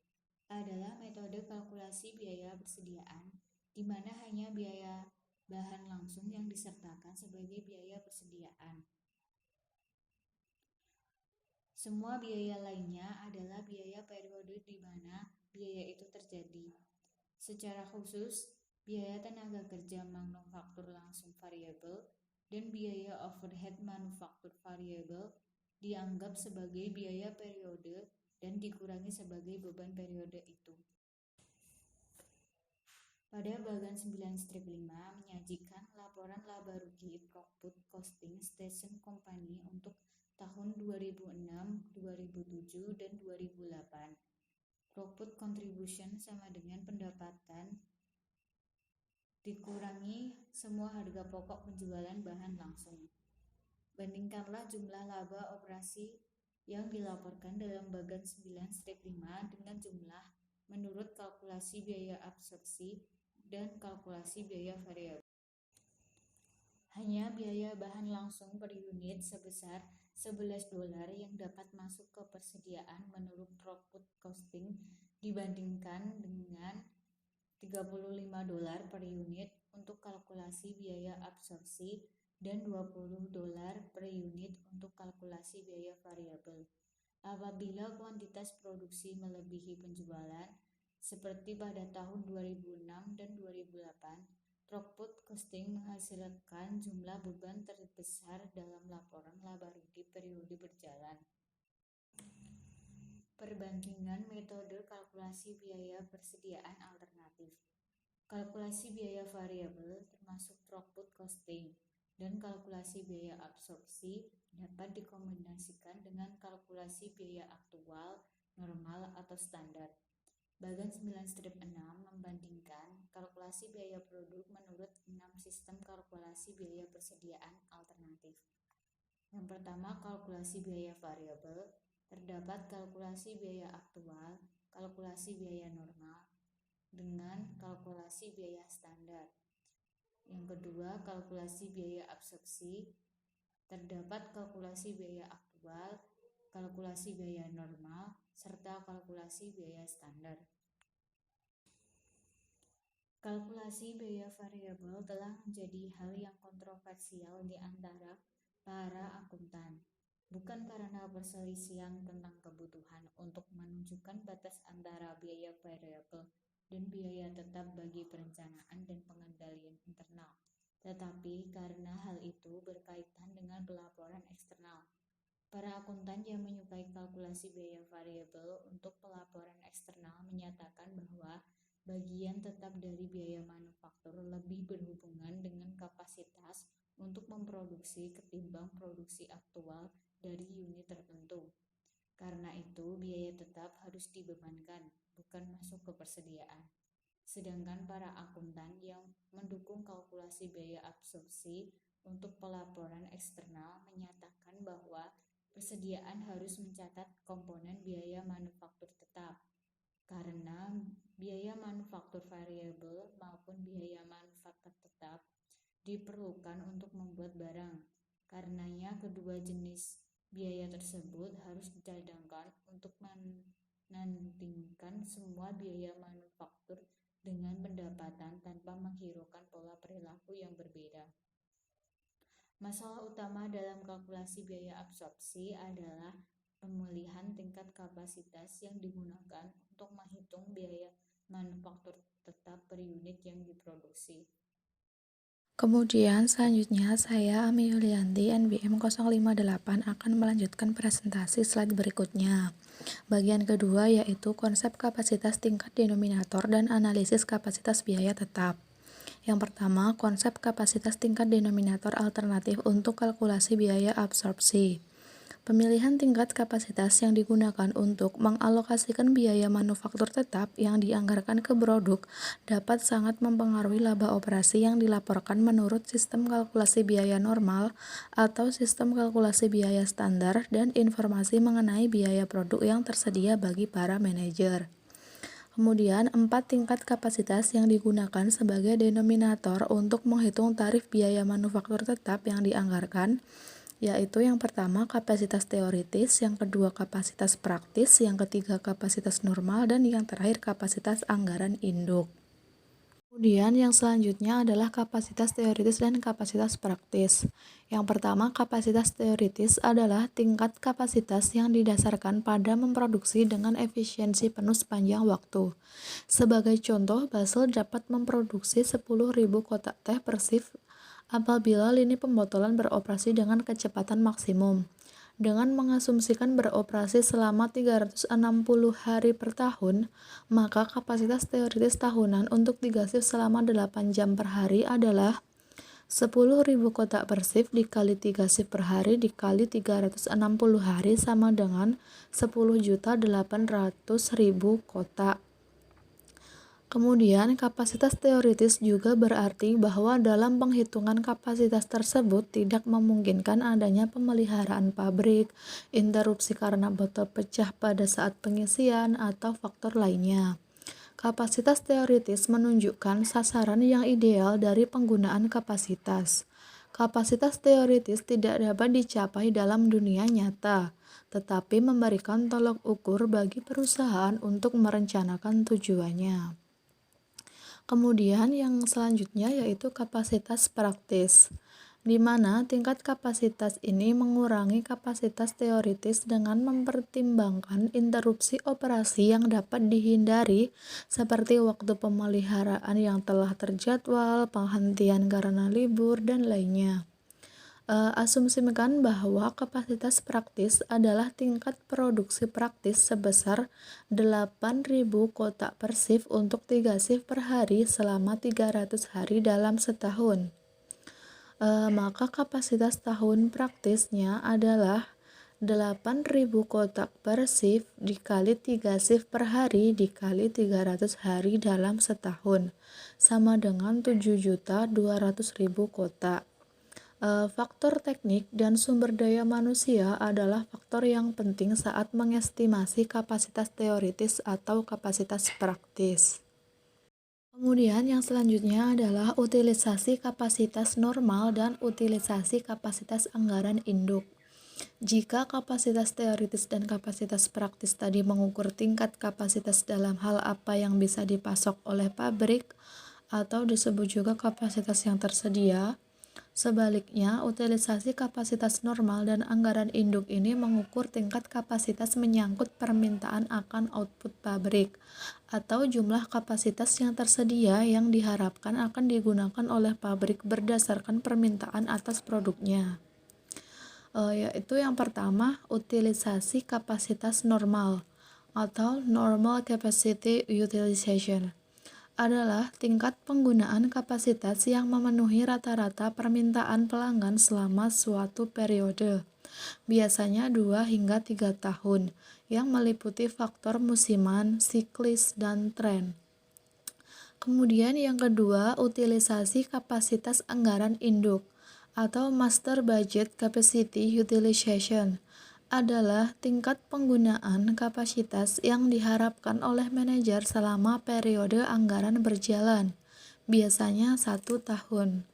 adalah metode kalkulasi biaya persediaan di mana hanya biaya bahan langsung yang disertakan sebagai biaya persediaan. Semua biaya lainnya adalah biaya periode di mana biaya itu terjadi. Secara khusus, biaya tenaga kerja manufaktur langsung variabel dan biaya overhead manufaktur variabel dianggap sebagai biaya periode dan dikurangi sebagai beban periode itu. Pada bagan 9/5 menyajikan laporan laba rugi Throughput Costing Station Company untuk tahun 2006, 2007, dan 2008. Throughput Contribution sama dengan pendapatan dikurangi semua harga pokok penjualan bahan langsung. Bandingkanlah jumlah laba operasi yang dilaporkan dalam bagan 9/5 dengan jumlah menurut kalkulasi biaya absorpsi dan kalkulasi biaya variabel. Hanya biaya bahan langsung per unit sebesar $11 yang dapat masuk ke persediaan menurut throughput costing dibandingkan dengan $35 per unit untuk kalkulasi biaya absorpsi dan $20 per unit untuk kalkulasi biaya variabel. Apabila kuantitas produksi melebihi penjualan, seperti pada tahun 2006 dan 2008, throughput costing menghasilkan jumlah beban terbesar dalam laporan laba rugi periode berjalan. Perbandingan metode kalkulasi biaya persediaan alternatif. Kalkulasi biaya variabel termasuk throughput costing dan kalkulasi biaya absorpsi dapat dikombinasikan dengan kalkulasi biaya aktual, normal, atau standar. Bagan 9-6 membandingkan kalkulasi biaya produk menurut 6 sistem kalkulasi biaya persediaan alternatif. Yang pertama, kalkulasi biaya variabel. Terdapat kalkulasi biaya aktual, kalkulasi biaya normal, dengan kalkulasi biaya standar. Yang kedua, kalkulasi biaya absorpsi. Terdapat kalkulasi biaya aktual, kalkulasi biaya normal, serta kalkulasi biaya standar. Kalkulasi biaya variabel telah menjadi hal yang kontroversial di antara para akuntan, bukan karena perselisihan tentang kebutuhan untuk menunjukkan batas antara biaya variabel dan biaya tetap bagi perencanaan dan pengendalian internal, tetapi karena hal itu berkaitan dengan pelaporan eksternal. Para akuntan yang menyukai kalkulasi biaya variabel untuk pelaporan eksternal menyatakan bahwa bagian tetap dari biaya manufaktur lebih berhubungan dengan kapasitas untuk memproduksi ketimbang produksi aktual dari unit tertentu. Karena itu, biaya tetap harus dibebankan, bukan masuk ke persediaan. Sedangkan para akuntan yang mendukung kalkulasi biaya absorpsi untuk pelaporan eksternal menyatakan bahwa persediaan harus mencatat komponen biaya manufaktur tetap, karena biaya manufaktur variabel maupun biaya manufaktur tetap diperlukan untuk membuat barang. Karenanya kedua jenis biaya tersebut harus dicadangkan untuk menandingkan semua biaya manufaktur dengan pendapatan tanpa menghiraukan pola perilaku yang berbeda. Masalah utama dalam kalkulasi biaya absorpsi adalah pemulihan tingkat kapasitas yang digunakan untuk menghitung biaya manufaktur tetap per unit yang diproduksi. Kemudian selanjutnya saya Ami Yulianti NBM 058 akan melanjutkan presentasi slide berikutnya. Bagian kedua yaitu konsep kapasitas tingkat denominator dan analisis kapasitas biaya tetap. Yang pertama, konsep kapasitas tingkat denominator alternatif untuk kalkulasi biaya absorpsi. Pemilihan tingkat kapasitas yang digunakan untuk mengalokasikan biaya manufaktur tetap yang dianggarkan ke produk dapat sangat mempengaruhi laba operasi yang dilaporkan menurut sistem kalkulasi biaya normal atau sistem kalkulasi biaya standar dan informasi mengenai biaya produk yang tersedia bagi para manajer. Kemudian, 4 tingkat kapasitas yang digunakan sebagai denominator untuk menghitung tarif biaya manufaktur tetap yang dianggarkan, yaitu yang pertama kapasitas teoritis, yang kedua kapasitas praktis, yang ketiga kapasitas normal, dan yang terakhir kapasitas anggaran induk. Kemudian yang selanjutnya adalah kapasitas teoritis dan kapasitas praktis. Yang pertama, kapasitas teoritis adalah tingkat kapasitas yang didasarkan pada memproduksi dengan efisiensi penuh sepanjang waktu. Sebagai contoh, Basel dapat memproduksi 10.000 kotak teh per shift apabila lini pembotolan beroperasi dengan kecepatan maksimum. Dengan mengasumsikan beroperasi selama 360 hari per tahun, maka kapasitas teoritis tahunan untuk 3 shift selama 8 jam per hari adalah 10.000 kotak per shift dikali 3 shift per hari dikali 360 hari sama dengan 10.800.000 kotak. Kemudian, kapasitas teoritis juga berarti bahwa dalam penghitungan kapasitas tersebut tidak memungkinkan adanya pemeliharaan pabrik, interupsi karena botol pecah pada saat pengisian, atau faktor lainnya. Kapasitas teoritis menunjukkan sasaran yang ideal dari penggunaan kapasitas. Kapasitas teoritis tidak dapat dicapai dalam dunia nyata, tetapi memberikan tolok ukur bagi perusahaan untuk merencanakan tujuannya. Kemudian yang selanjutnya yaitu kapasitas praktis, di mana tingkat kapasitas ini mengurangi kapasitas teoritis dengan mempertimbangkan interupsi operasi yang dapat dihindari seperti waktu pemeliharaan yang telah terjadwal, penghentian karena libur, dan lainnya. Asumsikan bahwa kapasitas praktis adalah tingkat produksi praktis sebesar 8.000 kotak per shift untuk 3 shift per hari selama 300 hari dalam setahun. Maka kapasitas tahun praktisnya adalah 8.000 kotak per shift dikali 3 shift per hari dikali 300 hari dalam setahun, sama dengan 7.200.000 kotak. Faktor teknik dan sumber daya manusia adalah faktor yang penting saat mengestimasi kapasitas teoritis atau kapasitas praktis. Kemudian yang selanjutnya adalah utilisasi kapasitas normal dan utilisasi kapasitas anggaran induk. Jika kapasitas teoritis dan kapasitas praktis tadi mengukur tingkat kapasitas dalam hal apa yang bisa dipasok oleh pabrik atau disebut juga kapasitas yang tersedia, sebaliknya, utilisasi kapasitas normal dan anggaran induk ini mengukur tingkat kapasitas menyangkut permintaan akan output pabrik, atau jumlah kapasitas yang tersedia yang diharapkan akan digunakan oleh pabrik berdasarkan permintaan atas produknya. Yaitu yang pertama, utilisasi kapasitas normal, atau normal capacity utilization, adalah tingkat penggunaan kapasitas yang memenuhi rata-rata permintaan pelanggan selama suatu periode, biasanya 2 hingga 3 tahun, yang meliputi faktor musiman, siklis, dan tren. Kemudian yang kedua, utilisasi kapasitas anggaran induk, atau master budget capacity utilization, adalah tingkat penggunaan kapasitas yang diharapkan oleh manajer selama periode anggaran berjalan, biasanya 1 tahun.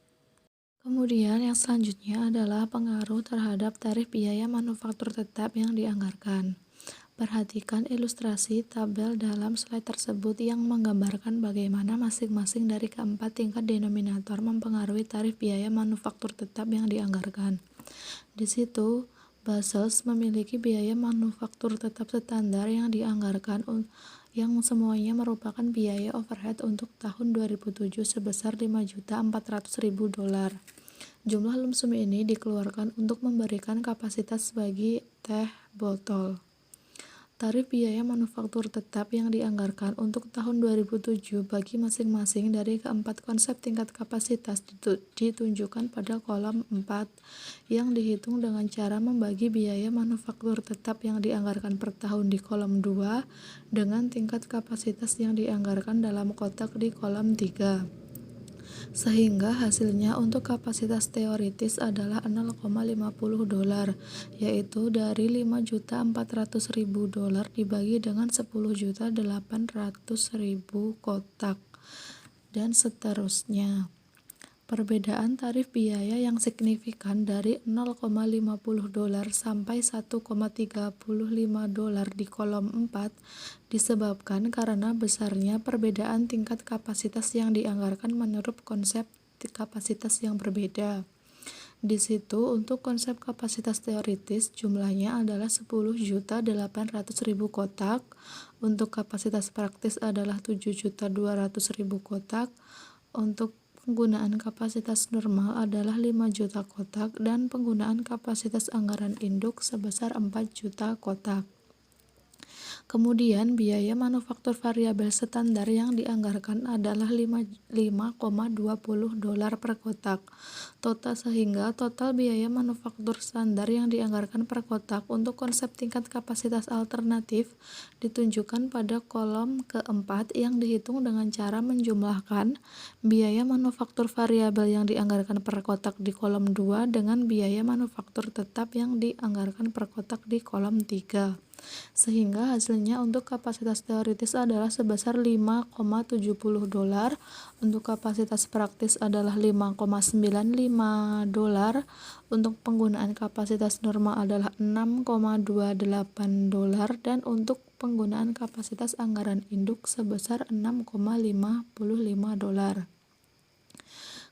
Kemudian yang selanjutnya adalah pengaruh terhadap tarif biaya manufaktur tetap yang dianggarkan. Perhatikan ilustrasi tabel dalam slide tersebut yang menggambarkan bagaimana masing-masing dari keempat tingkat denominator mempengaruhi tarif biaya manufaktur tetap yang dianggarkan. Di situ, Basels memiliki biaya manufaktur tetap standar yang dianggarkan yang semuanya merupakan biaya overhead untuk tahun 2007 sebesar $5.400.000. Jumlah lump sum ini dikeluarkan untuk memberikan kapasitas bagi teh botol. Tarif biaya manufaktur tetap yang dianggarkan untuk tahun 2007 bagi masing-masing dari keempat konsep tingkat kapasitas ditunjukkan pada kolom 4 yang dihitung dengan cara membagi biaya manufaktur tetap yang dianggarkan per tahun di kolom 2 dengan tingkat kapasitas yang dianggarkan dalam kotak di kolom 3. Sehingga hasilnya untuk kapasitas teoritis adalah $0,50, yaitu dari $5.400.000 dibagi dengan 10.800.000 kotak, dan seterusnya. Perbedaan tarif biaya yang signifikan dari $0,50 sampai $1,35 di kolom 4 disebabkan karena besarnya perbedaan tingkat kapasitas yang dianggarkan menurut konsep kapasitas yang berbeda. Di situ, untuk konsep kapasitas teoritis, jumlahnya adalah 10.800.000 kotak, untuk kapasitas praktis adalah 7.200.000 kotak, untuk penggunaan kapasitas normal adalah 5 juta kotak, dan penggunaan kapasitas anggaran induk sebesar 4 juta kotak. Kemudian, biaya manufaktur variabel standar yang dianggarkan adalah $5,20 per kotak. Sehingga total biaya manufaktur standar yang dianggarkan per kotak untuk konsep tingkat kapasitas alternatif ditunjukkan pada kolom keempat yang dihitung dengan cara menjumlahkan biaya manufaktur variabel yang dianggarkan per kotak di kolom 2 dengan biaya manufaktur tetap yang dianggarkan per kotak di kolom 3. sehingga hasilnya untuk kapasitas teoritis adalah sebesar $5,70, untuk kapasitas praktis adalah $5,95, untuk penggunaan kapasitas normal adalah $6,28, dan untuk penggunaan kapasitas anggaran induk sebesar $6,55.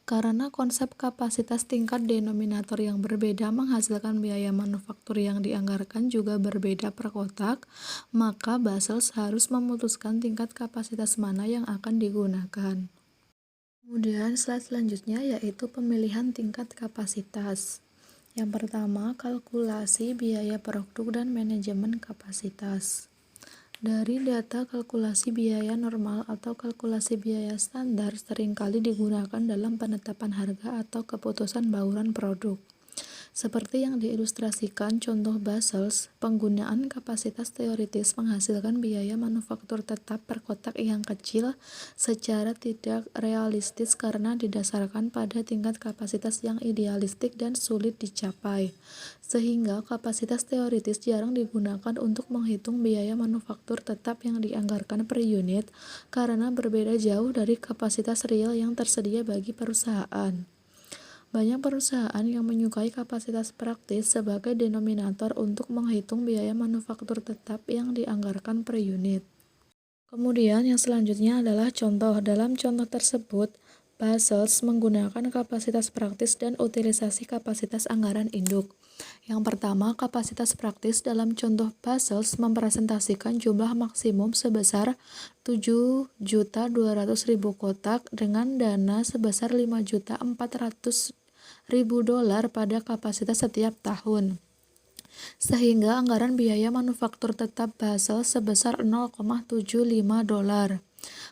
Karena konsep kapasitas tingkat denominator yang berbeda menghasilkan biaya manufaktur yang dianggarkan juga berbeda per kotak, maka Basels harus memutuskan tingkat kapasitas mana yang akan digunakan. Kemudian slide selanjutnya yaitu pemilihan tingkat kapasitas. Yang pertama, kalkulasi biaya produk dan manajemen kapasitas. Dari data kalkulasi biaya normal atau kalkulasi biaya standar seringkali digunakan dalam penetapan harga atau keputusan bauran produk. Seperti yang diilustrasikan contoh Basels, penggunaan kapasitas teoritis menghasilkan biaya manufaktur tetap per kotak yang kecil secara tidak realistis karena didasarkan pada tingkat kapasitas yang idealistik dan sulit dicapai, sehingga kapasitas teoritis jarang digunakan untuk menghitung biaya manufaktur tetap yang dianggarkan per unit karena berbeda jauh dari kapasitas real yang tersedia bagi perusahaan. Banyak perusahaan yang menyukai kapasitas praktis sebagai denominator untuk menghitung biaya manufaktur tetap yang dianggarkan per unit. Kemudian yang selanjutnya adalah contoh. Dalam contoh tersebut, Basels menggunakan kapasitas praktis dan utilisasi kapasitas anggaran induk. Yang pertama, kapasitas praktis dalam contoh Basels mempresentasikan jumlah maksimum sebesar 7.200.000 kotak dengan dana sebesar $5.400.000 pada kapasitas setiap tahun, sehingga anggaran biaya manufaktur tetap Basel sebesar $0,75.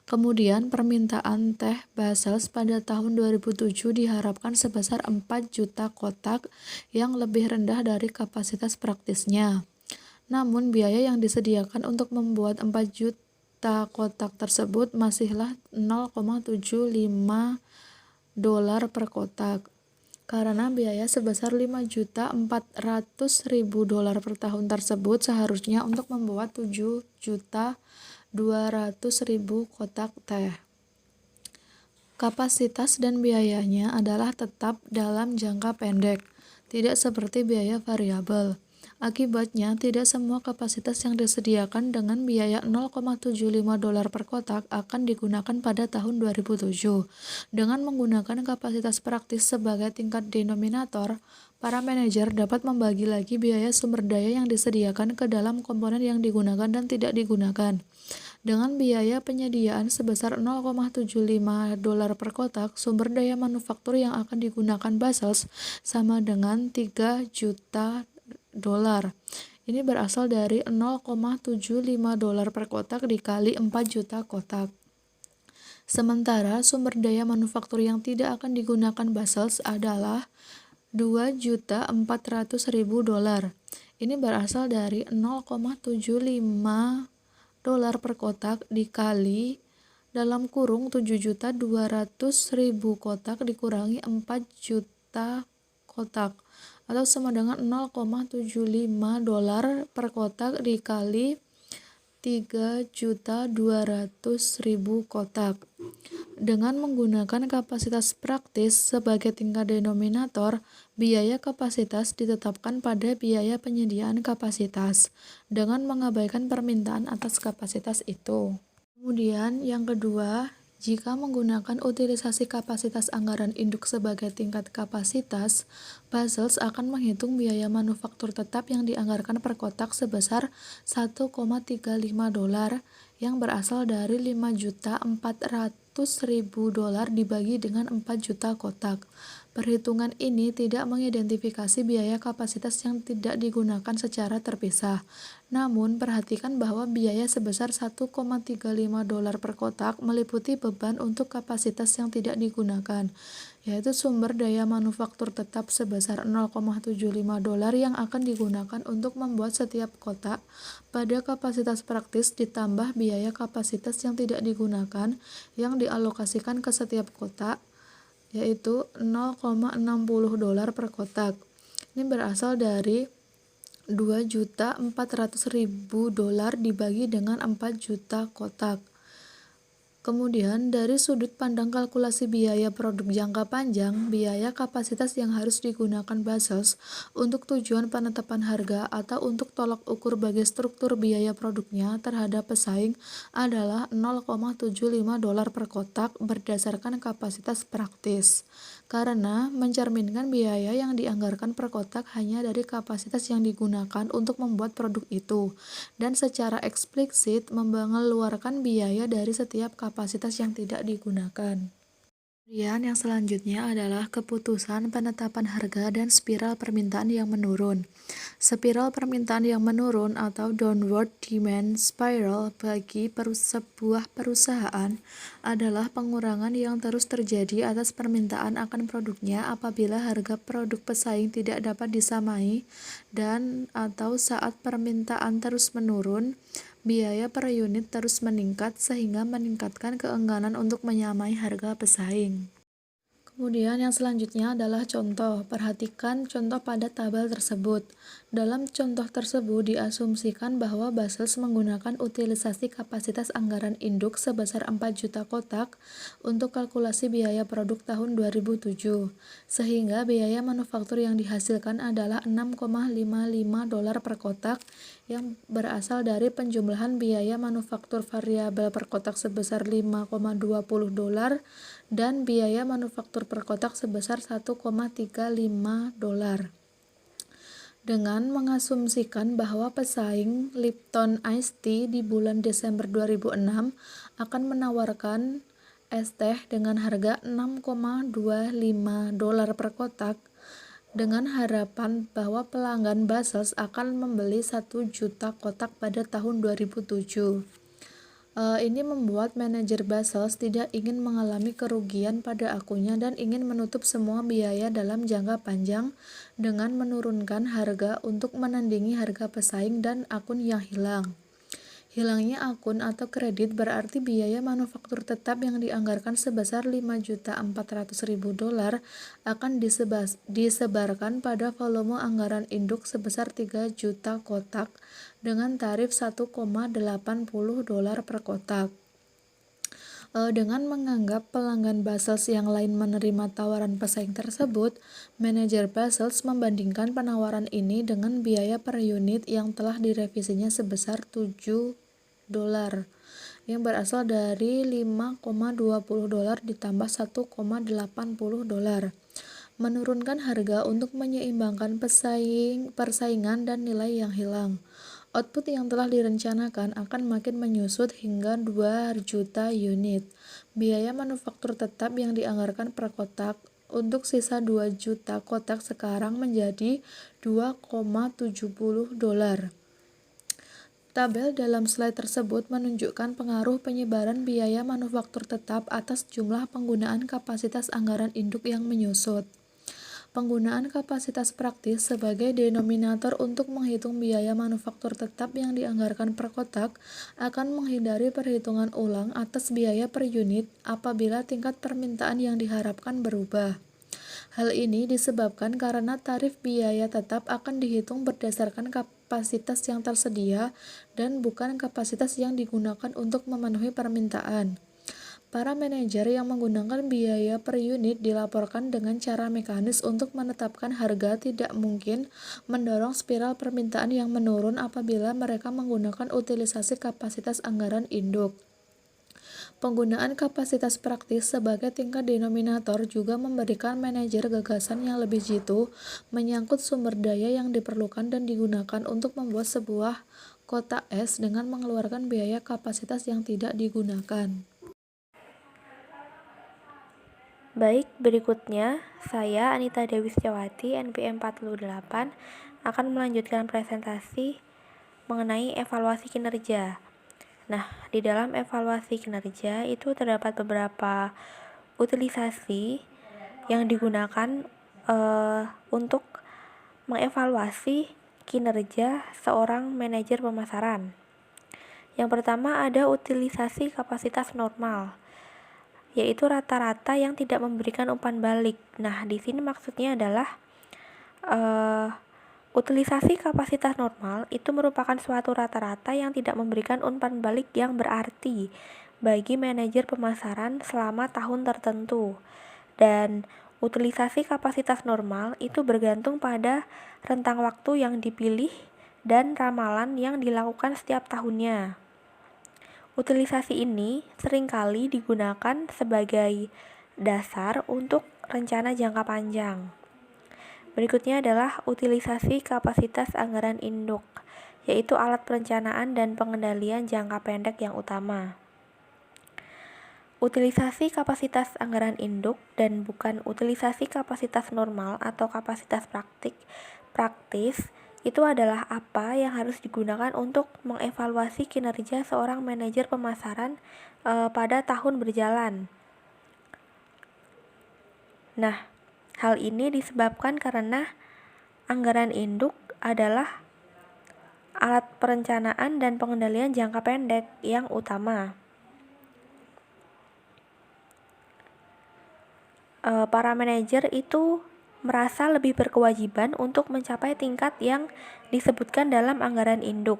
Kemudian permintaan teh Basels pada tahun 2007 diharapkan sebesar 4 juta kotak yang lebih rendah dari kapasitas praktisnya. Namun biaya yang disediakan untuk membuat 4 juta kotak tersebut masihlah $0,75 per kotak. Karena biaya sebesar $5.400.000 per tahun tersebut seharusnya untuk membuat 7.200.000 kotak teh. Kapasitas dan biayanya adalah tetap dalam jangka pendek, tidak seperti biaya variabel. Akibatnya, tidak semua kapasitas yang disediakan dengan biaya $0,75 per kotak akan digunakan pada tahun 2007. Dengan menggunakan kapasitas praktis sebagai tingkat denominator, para manajer dapat membagi lagi biaya sumber daya yang disediakan ke dalam komponen yang digunakan dan tidak digunakan. Dengan biaya penyediaan sebesar $0,75 per kotak, sumber daya manufaktur yang akan digunakan Basels sama dengan $3 juta. Ini berasal dari $0,75 per kotak dikali 4 juta kotak. Sementara sumber daya manufaktur yang tidak akan digunakan Basels adalah $2.400.000. Ini berasal dari $0,75 per kotak dikali dalam kurung 7.200.000 kotak dikurangi 4 juta kotak, atau sama dengan $0,75 per kotak dikali 3.200.000 kotak. Dengan menggunakan kapasitas praktis sebagai tingkat denominator, biaya kapasitas ditetapkan pada biaya penyediaan kapasitas dengan mengabaikan permintaan atas kapasitas itu. Kemudian yang kedua, jika menggunakan utilisasi kapasitas anggaran induk sebagai tingkat kapasitas, Basels akan menghitung biaya manufaktur tetap yang dianggarkan per kotak sebesar $1,35 yang berasal dari $5.400.000 dibagi dengan 4 juta kotak. Perhitungan ini tidak mengidentifikasi biaya kapasitas yang tidak digunakan secara terpisah. Namun, perhatikan bahwa biaya sebesar $1,35 per kotak meliputi beban untuk kapasitas yang tidak digunakan, yaitu sumber daya manufaktur tetap sebesar $0,75 yang akan digunakan untuk membuat setiap kotak pada kapasitas praktis ditambah biaya kapasitas yang tidak digunakan yang dialokasikan ke setiap kotak, yaitu $0,60 per kotak. Ini berasal dari $2.400.000 dibagi dengan 4 juta kotak. Kemudian, dari sudut pandang kalkulasi biaya produk jangka panjang, biaya kapasitas yang harus digunakan Basels untuk tujuan penetapan harga atau untuk tolak ukur bagi struktur biaya produknya terhadap pesaing adalah $0,75 per kotak berdasarkan kapasitas praktis. Karena mencerminkan biaya yang dianggarkan per kotak hanya dari kapasitas yang digunakan untuk membuat produk itu, dan secara eksplisit mengeluarkan biaya dari setiap kapasitas yang tidak digunakan. Kemudian yang selanjutnya adalah keputusan penetapan harga dan spiral permintaan yang menurun. Spiral permintaan yang menurun atau downward demand spiral bagi sebuah perusahaan adalah pengurangan yang terus terjadi atas permintaan akan produknya apabila harga produk pesaing tidak dapat disamai dan atau saat permintaan terus menurun, biaya per unit terus meningkat sehingga meningkatkan keengganan untuk menyamai harga pesaing. Kemudian yang selanjutnya adalah contoh. Perhatikan contoh pada tabel tersebut. Dalam contoh tersebut diasumsikan bahwa Basels menggunakan utilisasi kapasitas anggaran induk sebesar 4 juta kotak untuk kalkulasi biaya produk tahun 2007, sehingga biaya manufaktur yang dihasilkan adalah $6,55 per kotak yang berasal dari penjumlahan biaya manufaktur variabel per kotak sebesar $5,20 dan biaya manufaktur per kotak sebesar $1,35. Dengan mengasumsikan bahwa pesaing Lipton Ice Tea di bulan Desember 2006 akan menawarkan es teh dengan harga $6,25 per kotak, dengan harapan bahwa pelanggan Basels akan membeli 1 juta kotak pada tahun 2007. Ini membuat manajer Basels tidak ingin mengalami kerugian pada akunnya dan ingin menutup semua biaya dalam jangka panjang dengan menurunkan harga untuk menandingi harga pesaing dan akun yang hilang. Hilangnya akun atau kredit berarti biaya manufaktur tetap yang dianggarkan sebesar $5.400.000 akan disebarkan pada volume anggaran induk sebesar 3 juta kotak dengan tarif $1,80 per kotak. Dengan menganggap pelanggan Basels yang lain menerima tawaran pesaing tersebut, manajer Basels membandingkan penawaran ini dengan biaya per unit yang telah direvisinya sebesar $7 yang berasal dari $5,20 ditambah $1,80, menurunkan harga untuk menyeimbangkan persaingan dan nilai yang hilang. Output yang telah direncanakan akan makin menyusut hingga 2 juta unit. Biaya manufaktur tetap yang dianggarkan per kotak untuk sisa 2 juta kotak sekarang menjadi $2,70. Tabel dalam slide tersebut menunjukkan pengaruh penyebaran biaya manufaktur tetap atas jumlah penggunaan kapasitas anggaran induk yang menyusut. Penggunaan kapasitas praktis sebagai denominator untuk menghitung biaya manufaktur tetap yang dianggarkan per kotak akan menghindari perhitungan ulang atas biaya per unit apabila tingkat permintaan yang diharapkan berubah. Hal ini disebabkan karena tarif biaya tetap akan dihitung berdasarkan kapasitas yang tersedia dan bukan kapasitas yang digunakan untuk memenuhi permintaan. Para manajer yang menggunakan biaya per unit dilaporkan dengan cara mekanis untuk menetapkan harga tidak mungkin mendorong spiral permintaan yang menurun apabila mereka menggunakan utilisasi kapasitas anggaran induk. Penggunaan kapasitas praktis sebagai tingkat denominator juga memberikan manajer gagasan yang lebih jitu menyangkut sumber daya yang diperlukan dan digunakan untuk membuat sebuah kotak es dengan mengeluarkan biaya kapasitas yang tidak digunakan. Baik, berikutnya saya Anita Dewi Setiawati, NPM 48, akan melanjutkan presentasi mengenai evaluasi kinerja. Nah, di dalam evaluasi kinerja itu terdapat beberapa utilisasi yang digunakan untuk mengevaluasi kinerja seorang manajer pemasaran. Yang pertama ada utilisasi kapasitas normal, yaitu rata-rata yang tidak memberikan umpan balik. Nah, di sini maksudnya adalah Utilisasi kapasitas normal itu merupakan suatu rata-rata yang tidak memberikan umpan balik yang berarti bagi manajer pemasaran selama tahun tertentu. Dan utilisasi kapasitas normal itu bergantung pada rentang waktu yang dipilih dan ramalan yang dilakukan setiap tahunnya. Utilisasi ini seringkali digunakan sebagai dasar untuk rencana jangka panjang. Berikutnya adalah utilisasi kapasitas anggaran induk, yaitu alat perencanaan dan pengendalian jangka pendek yang utama. Utilisasi kapasitas anggaran induk dan bukan utilisasi kapasitas normal atau kapasitas praktis itu adalah apa yang harus digunakan untuk mengevaluasi kinerja seorang manajer pemasaran pada tahun berjalan. Nah, hal ini disebabkan karena anggaran induk adalah alat perencanaan dan pengendalian jangka pendek yang utama. Para manajer itu merasa lebih berkewajiban untuk mencapai tingkat yang disebutkan dalam anggaran induk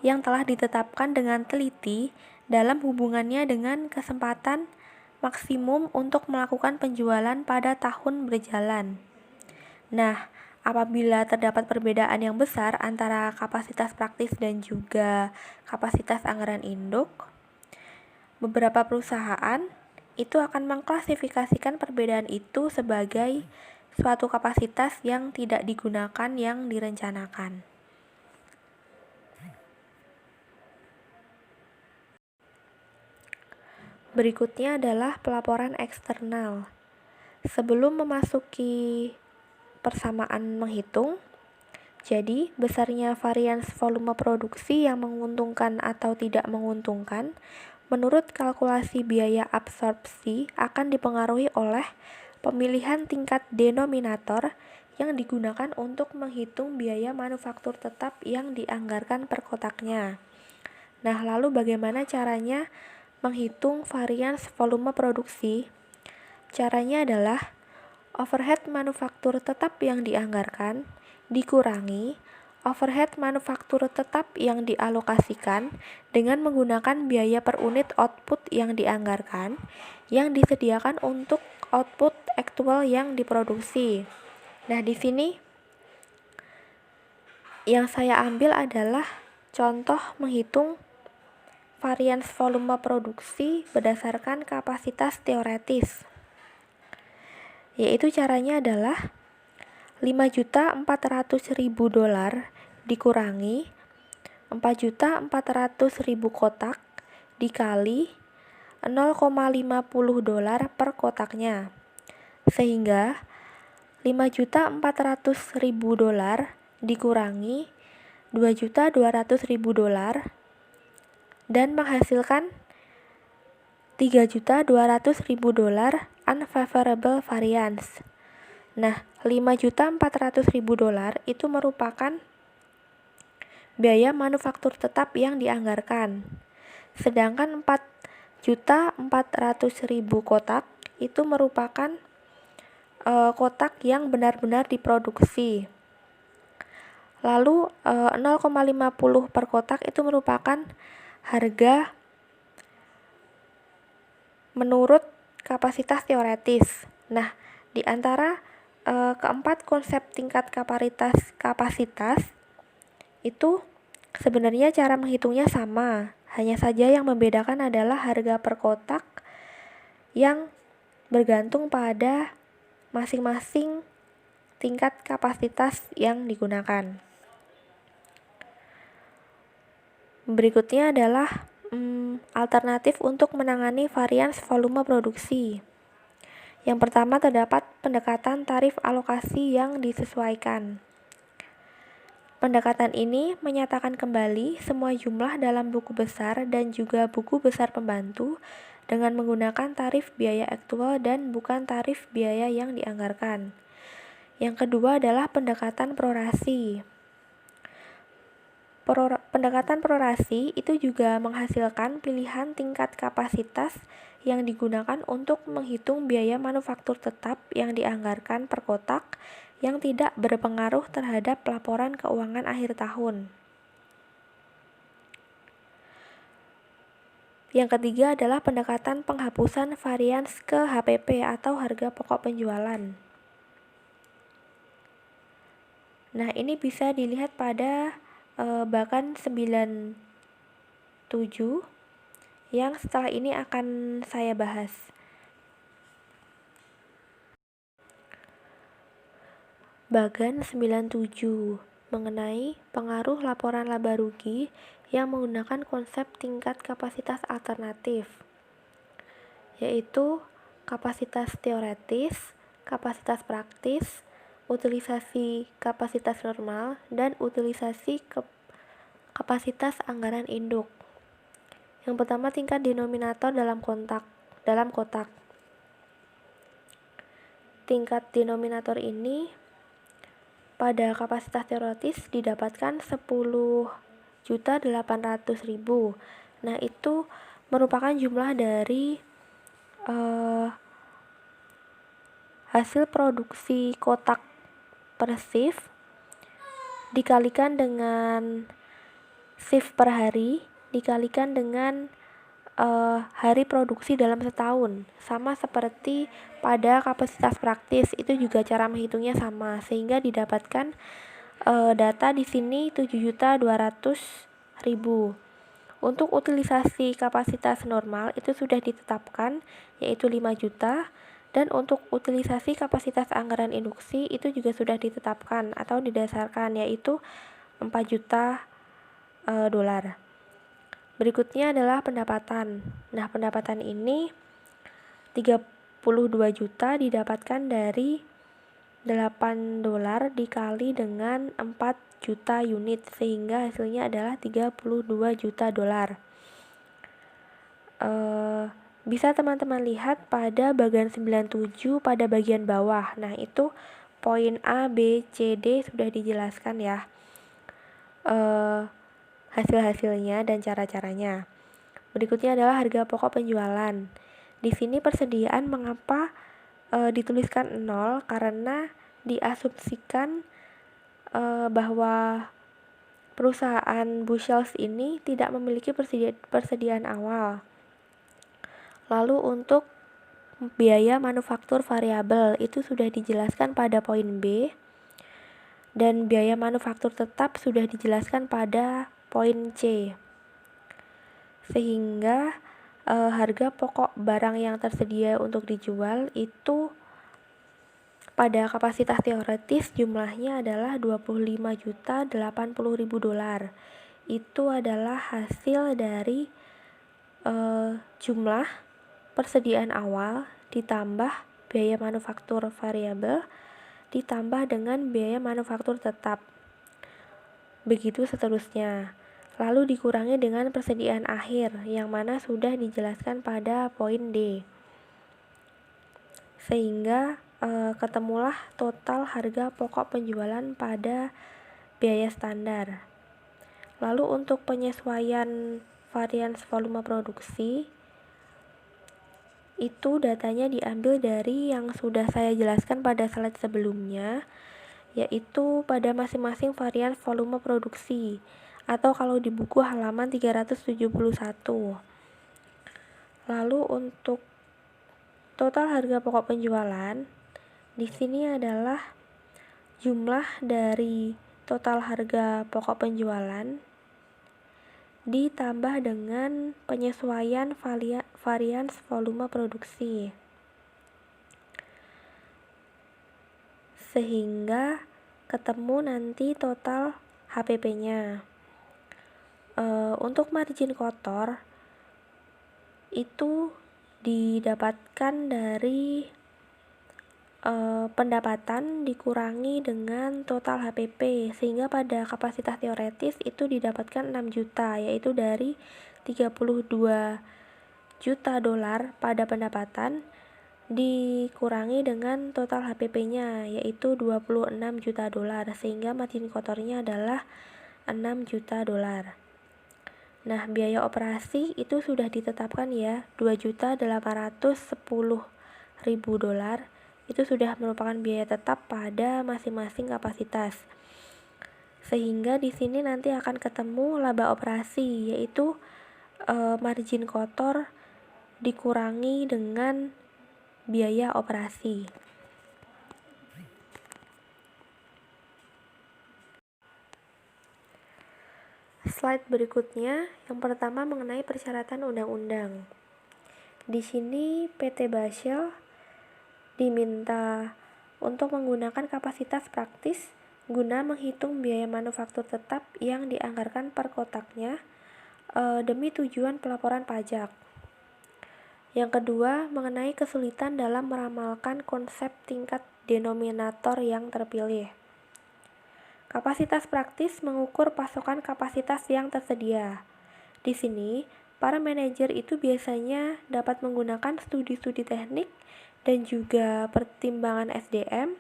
yang telah ditetapkan dengan teliti dalam hubungannya dengan kesempatan maksimum untuk melakukan penjualan pada tahun berjalan. Nah, apabila terdapat perbedaan yang besar antara kapasitas praktis dan juga kapasitas anggaran induk, beberapa perusahaan itu akan mengklasifikasikan perbedaan itu sebagai suatu kapasitas yang tidak digunakan yang direncanakan. Berikutnya adalah pelaporan eksternal. Sebelum memasuki persamaan menghitung, jadi besarnya varians volume produksi yang menguntungkan atau tidak menguntungkan menurut kalkulasi biaya absorpsi akan dipengaruhi oleh pemilihan tingkat denominator yang digunakan untuk menghitung biaya manufaktur tetap yang dianggarkan per kotaknya. Nah, lalu bagaimana caranya menghitung varians volume produksi? Caranya adalah overhead manufaktur tetap yang dianggarkan dikurangi overhead manufaktur tetap yang dialokasikan dengan menggunakan biaya per unit output yang dianggarkan yang disediakan untuk output aktual yang diproduksi. Nah, di sini yang saya ambil adalah contoh menghitung varians volume produksi berdasarkan kapasitas teoretis. Yaitu caranya adalah $5.400.000 dikurangi 4.400.000 kotak dikali $0,50 per kotaknya, sehingga $5.400.000 dikurangi $2.200.000 dan menghasilkan $3.200.000 unfavorable variance. Nah, $5.400.000 itu merupakan biaya manufaktur tetap yang dianggarkan. Sedangkan 4.400.000 kotak itu merupakan kotak yang benar-benar diproduksi. Lalu 0,50 per kotak itu merupakan harga menurut kapasitas teoretis. Nah, di antara keempat konsep tingkat kapasitas itu sebenarnya cara menghitungnya sama, hanya saja yang membedakan adalah harga per kotak yang bergantung pada masing-masing tingkat kapasitas yang digunakan. Berikutnya adalah alternatif untuk menangani varians volume produksi. Yang pertama terdapat pendekatan tarif alokasi yang disesuaikan. Pendekatan ini menyatakan kembali semua jumlah dalam buku besar dan juga buku besar pembantu dengan menggunakan tarif biaya aktual dan bukan tarif biaya yang dianggarkan. Yang kedua adalah pendekatan prorasi. Pendekatan prorasi itu juga menghasilkan pilihan tingkat kapasitas yang digunakan untuk menghitung biaya manufaktur tetap yang dianggarkan per kotak yang tidak berpengaruh terhadap laporan keuangan akhir tahun. Yang ketiga adalah pendekatan penghapusan varians ke HPP atau harga pokok penjualan. Nah, ini bisa dilihat pada bahkan 97 yang setelah ini akan saya bahas. Bagan 97 mengenai pengaruh laporan laba rugi yang menggunakan konsep tingkat kapasitas alternatif, yaitu kapasitas teoretis, kapasitas praktis, utilisasi kapasitas normal, dan utilisasi kapasitas anggaran induk. Yang pertama, tingkat denominator dalam kotak. Tingkat denominator ini pada kapasitas teoretis didapatkan 10.800.000. Nah, itu merupakan jumlah dari hasil produksi kotak per shift dikalikan dengan shift per hari dikalikan dengan hari produksi dalam setahun. Sama seperti pada kapasitas praktis, itu juga cara menghitungnya sama, sehingga didapatkan data di sini 7.200.000. Untuk utilisasi kapasitas normal itu sudah ditetapkan, yaitu 5 juta, dan untuk utilisasi kapasitas anggaran induksi itu juga sudah ditetapkan atau didasarkan, yaitu 4 juta dolar. Berikutnya adalah pendapatan. Nah, pendapatan ini 32 juta didapatkan dari 8 dolar dikali dengan 4 juta unit, sehingga hasilnya adalah 32 juta dolar. Bisa teman-teman lihat pada bagian 97 pada bagian bawah. Nah, itu poin A, B, C, D sudah dijelaskan ya. Hasil-hasilnya dan cara-caranya. Berikutnya adalah harga pokok penjualan. Di sini persediaan mengapa dituliskan 0, karena diasumsikan bahwa perusahaan Bushels ini tidak memiliki persediaan awal. Lalu untuk biaya manufaktur variabel itu sudah dijelaskan pada poin B, dan biaya manufaktur tetap sudah dijelaskan pada poin C. Sehingga harga pokok barang yang tersedia untuk dijual itu pada kapasitas teoretis jumlahnya adalah 25.080.000 dolar. Itu adalah hasil dari jumlah persediaan awal ditambah biaya manufaktur variabel ditambah dengan biaya manufaktur tetap. Begitu seterusnya. Lalu dikurangi dengan persediaan akhir yang mana sudah dijelaskan pada poin D. Sehingga ketemulah total harga pokok penjualan pada biaya standar. Lalu untuk penyesuaian varians volume produksi itu datanya diambil dari yang sudah saya jelaskan pada slide sebelumnya, yaitu pada masing-masing varian volume produksi, atau kalau di buku halaman 371. Lalu untuk total harga pokok penjualan di sini adalah jumlah dari total harga pokok penjualan ditambah dengan penyesuaian varians volume produksi, sehingga ketemu nanti total HPP-nya. Untuk margin kotor itu didapatkan dari pendapatan dikurangi dengan total HPP, sehingga pada kapasitas teoretis itu didapatkan 6 juta, yaitu dari 32 juta dolar pada pendapatan dikurangi dengan total HPP-nya, yaitu 26 juta dolar, sehingga margin kotornya adalah 6 juta dolar. Nah, biaya operasi itu sudah ditetapkan ya, 2.810.000 dolar. itu sudah merupakan biaya tetap pada masing-masing kapasitas. Sehingga di sini nanti akan ketemu laba operasi, yaitu margin kotor dikurangi dengan biaya operasi. Slide berikutnya, yang pertama mengenai persyaratan undang-undang. Di sini PT Basel diminta untuk menggunakan kapasitas praktis guna menghitung biaya manufaktur tetap yang dianggarkan per kotaknya demi tujuan pelaporan pajak. Yang kedua, mengenai kesulitan dalam meramalkan konsep tingkat denominator yang terpilih. Kapasitas praktis mengukur pasokan kapasitas yang tersedia. Di sini, para manajer itu biasanya dapat menggunakan studi-studi teknik dan juga pertimbangan SDM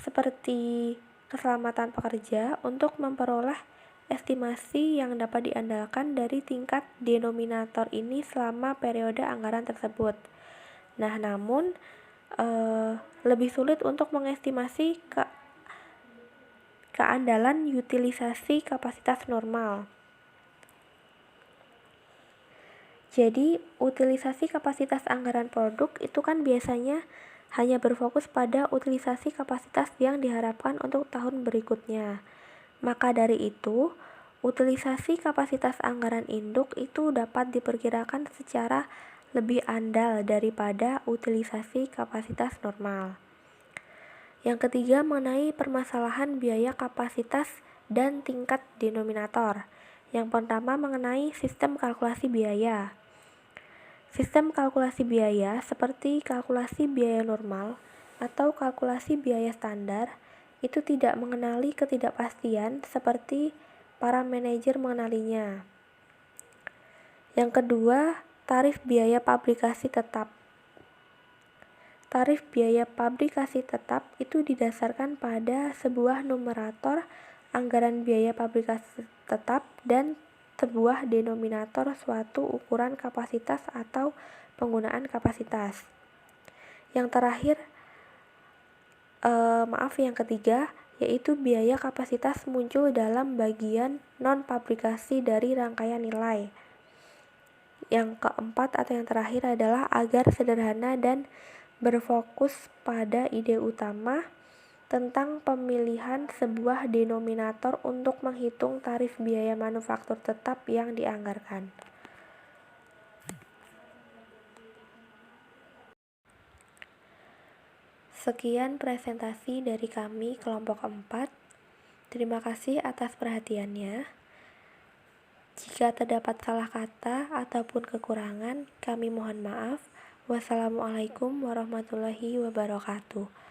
seperti keselamatan pekerja untuk memperoleh estimasi yang dapat diandalkan dari tingkat denominator ini selama periode anggaran tersebut. Nah, namun lebih sulit untuk mengestimasi keandalan utilisasi kapasitas normal. Jadi, utilisasi kapasitas anggaran produk itu kan biasanya hanya berfokus pada utilisasi kapasitas yang diharapkan untuk tahun berikutnya. Maka dari itu, utilisasi kapasitas anggaran induk itu dapat diperkirakan secara lebih andal daripada utilisasi kapasitas normal. Yang ketiga, mengenai permasalahan biaya kapasitas dan tingkat denominator. Yang pertama mengenai sistem kalkulasi biaya. Sistem kalkulasi biaya seperti kalkulasi biaya normal atau kalkulasi biaya standar itu tidak mengenali ketidakpastian seperti para manajer mengenalinya. Yang kedua, tarif biaya pabrikasi tetap. Tarif biaya pabrikasi tetap itu didasarkan pada sebuah numerator anggaran biaya pabrikasi tetap dan sebuah denominator suatu ukuran kapasitas atau penggunaan kapasitas. Yang terakhir, yang ketiga, yaitu biaya kapasitas muncul dalam bagian non-pabrikasi dari rangkaian nilai. Yang keempat atau yang terakhir adalah agar sederhana dan berfokus pada ide utama tentang pemilihan sebuah denominator untuk menghitung tarif biaya manufaktur tetap yang dianggarkan. Sekian presentasi dari kami kelompok 4. Terima kasih atas perhatiannya. Jika terdapat salah kata ataupun kekurangan, kami mohon maaf. Wassalamualaikum warahmatullahi wabarakatuh.